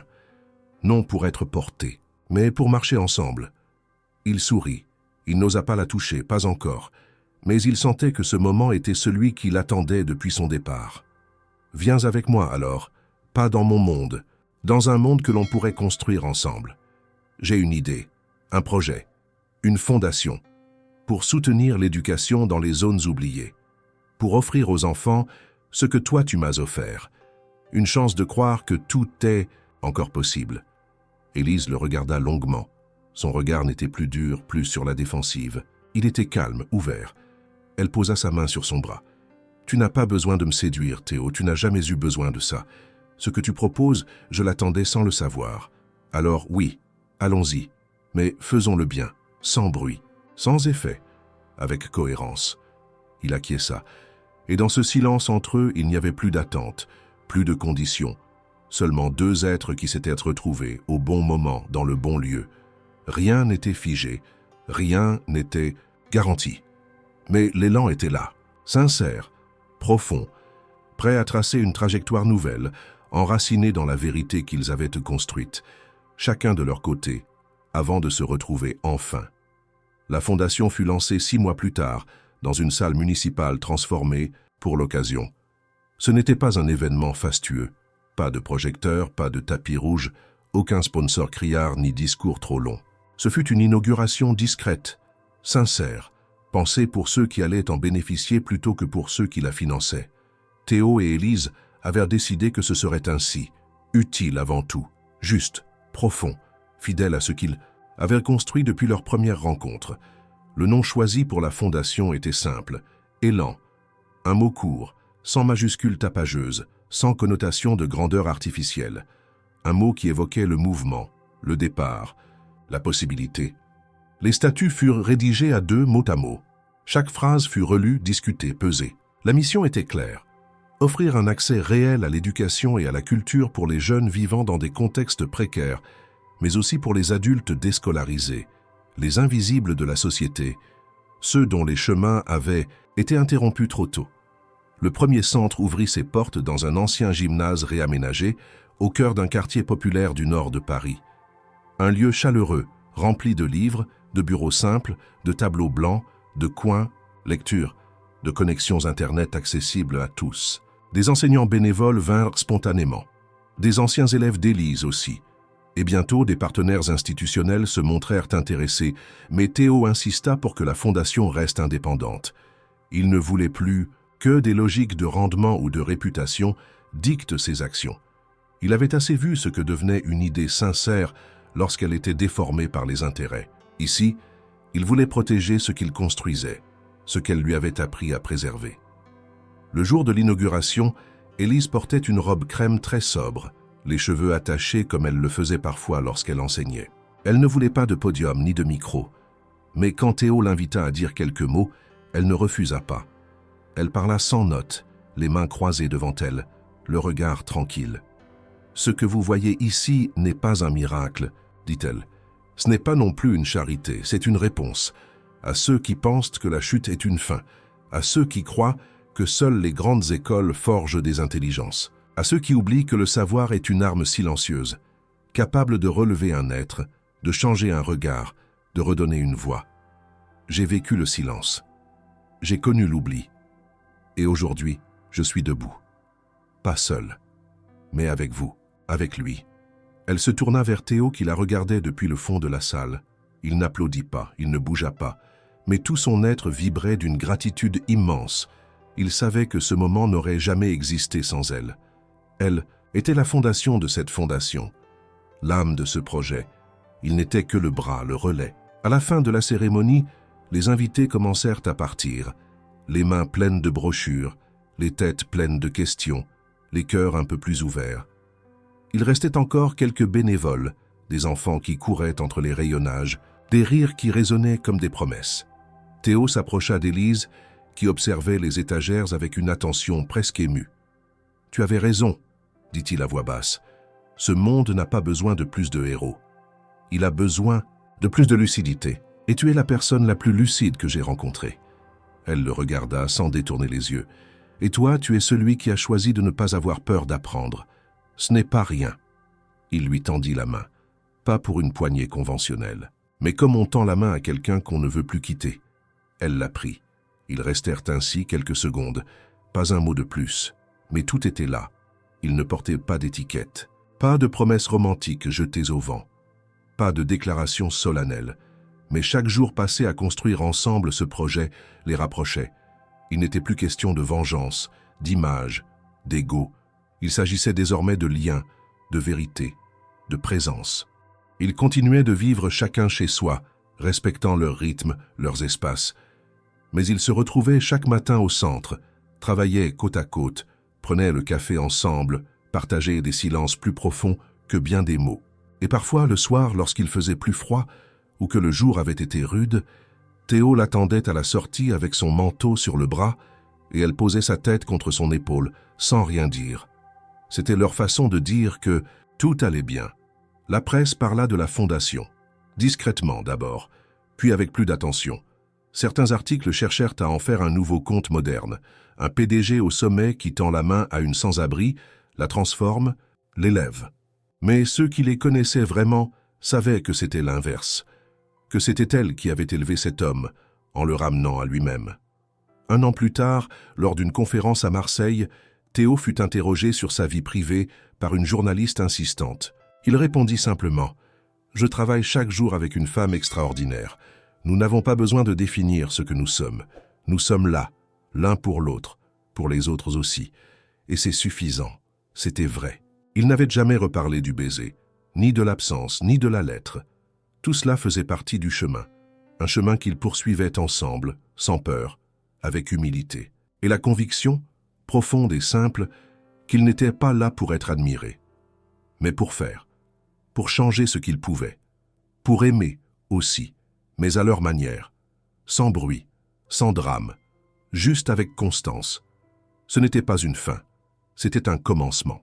non pour être porté, mais pour marcher ensemble. » Il sourit. Il n'osa pas la toucher, pas encore, mais il sentait que ce moment était celui qu'il attendait depuis son départ. « Viens avec moi alors, pas dans mon monde, dans un monde que l'on pourrait construire ensemble. J'ai une idée, un projet, une fondation, pour soutenir l'éducation dans les zones oubliées, pour offrir aux enfants ce que toi tu m'as offert, une chance de croire que tout est encore possible. » Élise le regarda longuement. Son regard n'était plus dur, plus sur la défensive. Il était calme, ouvert. Elle posa sa main sur son bras. « Tu n'as pas besoin de me séduire, Théo, tu n'as jamais eu besoin de ça. Ce que tu proposes, je l'attendais sans le savoir. Alors oui, allons-y, mais faisons-le bien, sans bruit, sans effet, avec cohérence. » Il acquiesça. Et dans ce silence entre eux, il n'y avait plus d'attente, plus de conditions. Seulement deux êtres qui s'étaient retrouvés au bon moment, dans le bon lieu. Rien n'était figé, rien n'était garanti. Mais l'élan était là, sincère, profond, prêt à tracer une trajectoire nouvelle, enraciné dans la vérité qu'ils avaient construite, chacun de leur côté, avant de se retrouver enfin. La fondation fut lancée 6 mois plus tard, dans une salle municipale transformée pour l'occasion. Ce n'était pas un événement fastueux, pas de projecteurs, pas de tapis rouge, aucun sponsor criard ni discours trop long. Ce fut une inauguration discrète, sincère, pensée pour ceux qui allaient en bénéficier plutôt que pour ceux qui la finançaient. Théo et Élise avaient décidé que ce serait ainsi, utile avant tout, juste, profond, fidèle à ce qu'ils avaient construit depuis leur première rencontre. Le nom choisi pour la fondation était simple, Élan, un mot court, sans majuscule tapageuse, sans connotation de grandeur artificielle, un mot qui évoquait le mouvement, le départ, la possibilité. Les statuts furent rédigés à 2 mot à mot. Chaque phrase fut relue, discutée, pesée. La mission était claire. Offrir un accès réel à l'éducation et à la culture pour les jeunes vivant dans des contextes précaires, mais aussi pour les adultes déscolarisés, les invisibles de la société, ceux dont les chemins avaient été interrompus trop tôt. Le premier centre ouvrit ses portes dans un ancien gymnase réaménagé, au cœur d'un quartier populaire du nord de Paris. Un lieu chaleureux, rempli de livres, de bureaux simples, de tableaux blancs, de coins, lectures, de connexions Internet accessibles à tous. Des enseignants bénévoles vinrent spontanément. Des anciens élèves d'Élise aussi. Et bientôt, des partenaires institutionnels se montrèrent intéressés, mais Théo insista pour que la fondation reste indépendante. Il ne voulait plus que des logiques de rendement ou de réputation dictent ses actions. Il avait assez vu ce que devenait une idée sincère lorsqu'elle était déformée par les intérêts. Ici, il voulait protéger ce qu'il construisait, ce qu'elle lui avait appris à préserver. Le jour de l'inauguration, Élise portait une robe crème très sobre, les cheveux attachés comme elle le faisait parfois lorsqu'elle enseignait. Elle ne voulait pas de podium ni de micro, mais quand Théo l'invita à dire quelques mots, elle ne refusa pas. Elle parla sans notes, les mains croisées devant elle, le regard tranquille. « Ce que vous voyez ici n'est pas un miracle, dit-elle. Ce n'est pas non plus une charité, c'est une réponse à ceux qui pensent que la chute est une fin, à ceux qui croient que seules les grandes écoles forgent des intelligences, à ceux qui oublient que le savoir est une arme silencieuse, capable de relever un être, de changer un regard, de redonner une voix. J'ai vécu le silence. J'ai connu l'oubli. Et aujourd'hui, je suis debout. Pas seul, mais avec vous, avec lui. Elle se tourna vers Théo qui la regardait depuis le fond de la salle. Il n'applaudit pas, il ne bougea pas, mais tout son être vibrait d'une gratitude immense. Il savait que ce moment n'aurait jamais existé sans elle. Elle était la fondation de cette fondation, l'âme de ce projet. Il n'était que le bras, le relais. À la fin de la cérémonie, les invités commencèrent à partir, les mains pleines de brochures, les têtes pleines de questions, les cœurs un peu plus ouverts. Il restait encore quelques bénévoles, des enfants qui couraient entre les rayonnages, des rires qui résonnaient comme des promesses. Théo s'approcha d'Élise, qui observait les étagères avec une attention presque émue. « Tu avais raison, » dit-il à voix basse. « Ce monde n'a pas besoin de plus de héros. Il a besoin de plus de lucidité. Et tu es la personne la plus lucide que j'ai rencontrée. » Elle le regarda sans détourner les yeux. « Et toi, tu es celui qui a choisi de ne pas avoir peur d'apprendre. Ce n'est pas rien. » Il lui tendit la main, pas pour une poignée conventionnelle, mais comme on tend la main à quelqu'un qu'on ne veut plus quitter. Elle la prit. Ils restèrent ainsi quelques secondes, pas un mot de plus, mais tout était là. Ils ne portaient pas d'étiquette, pas de promesses romantiques jetées au vent, pas de déclarations solennelles, mais chaque jour passé à construire ensemble ce projet les rapprochait. Il n'était plus question de vengeance, d'image, d'ego. Il s'agissait désormais de liens, de vérité, de présence. Ils continuaient de vivre chacun chez soi, respectant leur rythme, leurs espaces. Mais ils se retrouvaient chaque matin au centre, travaillaient côte à côte, prenaient le café ensemble, partageaient des silences plus profonds que bien des mots. Et parfois, le soir, lorsqu'il faisait plus froid, ou que le jour avait été rude, Théo l'attendait à la sortie avec son manteau sur le bras, et elle posait sa tête contre son épaule, sans rien dire. C'était leur façon de dire que tout allait bien. La presse parla de la fondation, discrètement d'abord, puis avec plus d'attention. Certains articles cherchèrent à en faire un nouveau conte moderne, un PDG au sommet qui tend la main à une sans-abri, la transforme, l'élève. Mais ceux qui les connaissaient vraiment savaient que c'était l'inverse, que c'était elle qui avait élevé cet homme, en le ramenant à lui-même. Un an plus tard, lors d'une conférence à Marseille, Théo fut interrogé sur sa vie privée par une journaliste insistante. Il répondit simplement « Je travaille chaque jour avec une femme extraordinaire. Nous n'avons pas besoin de définir ce que nous sommes. Nous sommes là, l'un pour l'autre, pour les autres aussi. Et c'est suffisant. C'était vrai. » Il n'avait jamais reparlé du baiser, ni de l'absence, ni de la lettre. Tout cela faisait partie du chemin, un chemin qu'ils poursuivaient ensemble, sans peur, avec humilité. Et la conviction, profonde et simple, qu'ils n'étaient pas là pour être admirés, mais pour faire, pour changer ce qu'ils pouvaient, pour aimer aussi, mais à leur manière, sans bruit, sans drame, juste avec constance. Ce n'était pas une fin, c'était un commencement.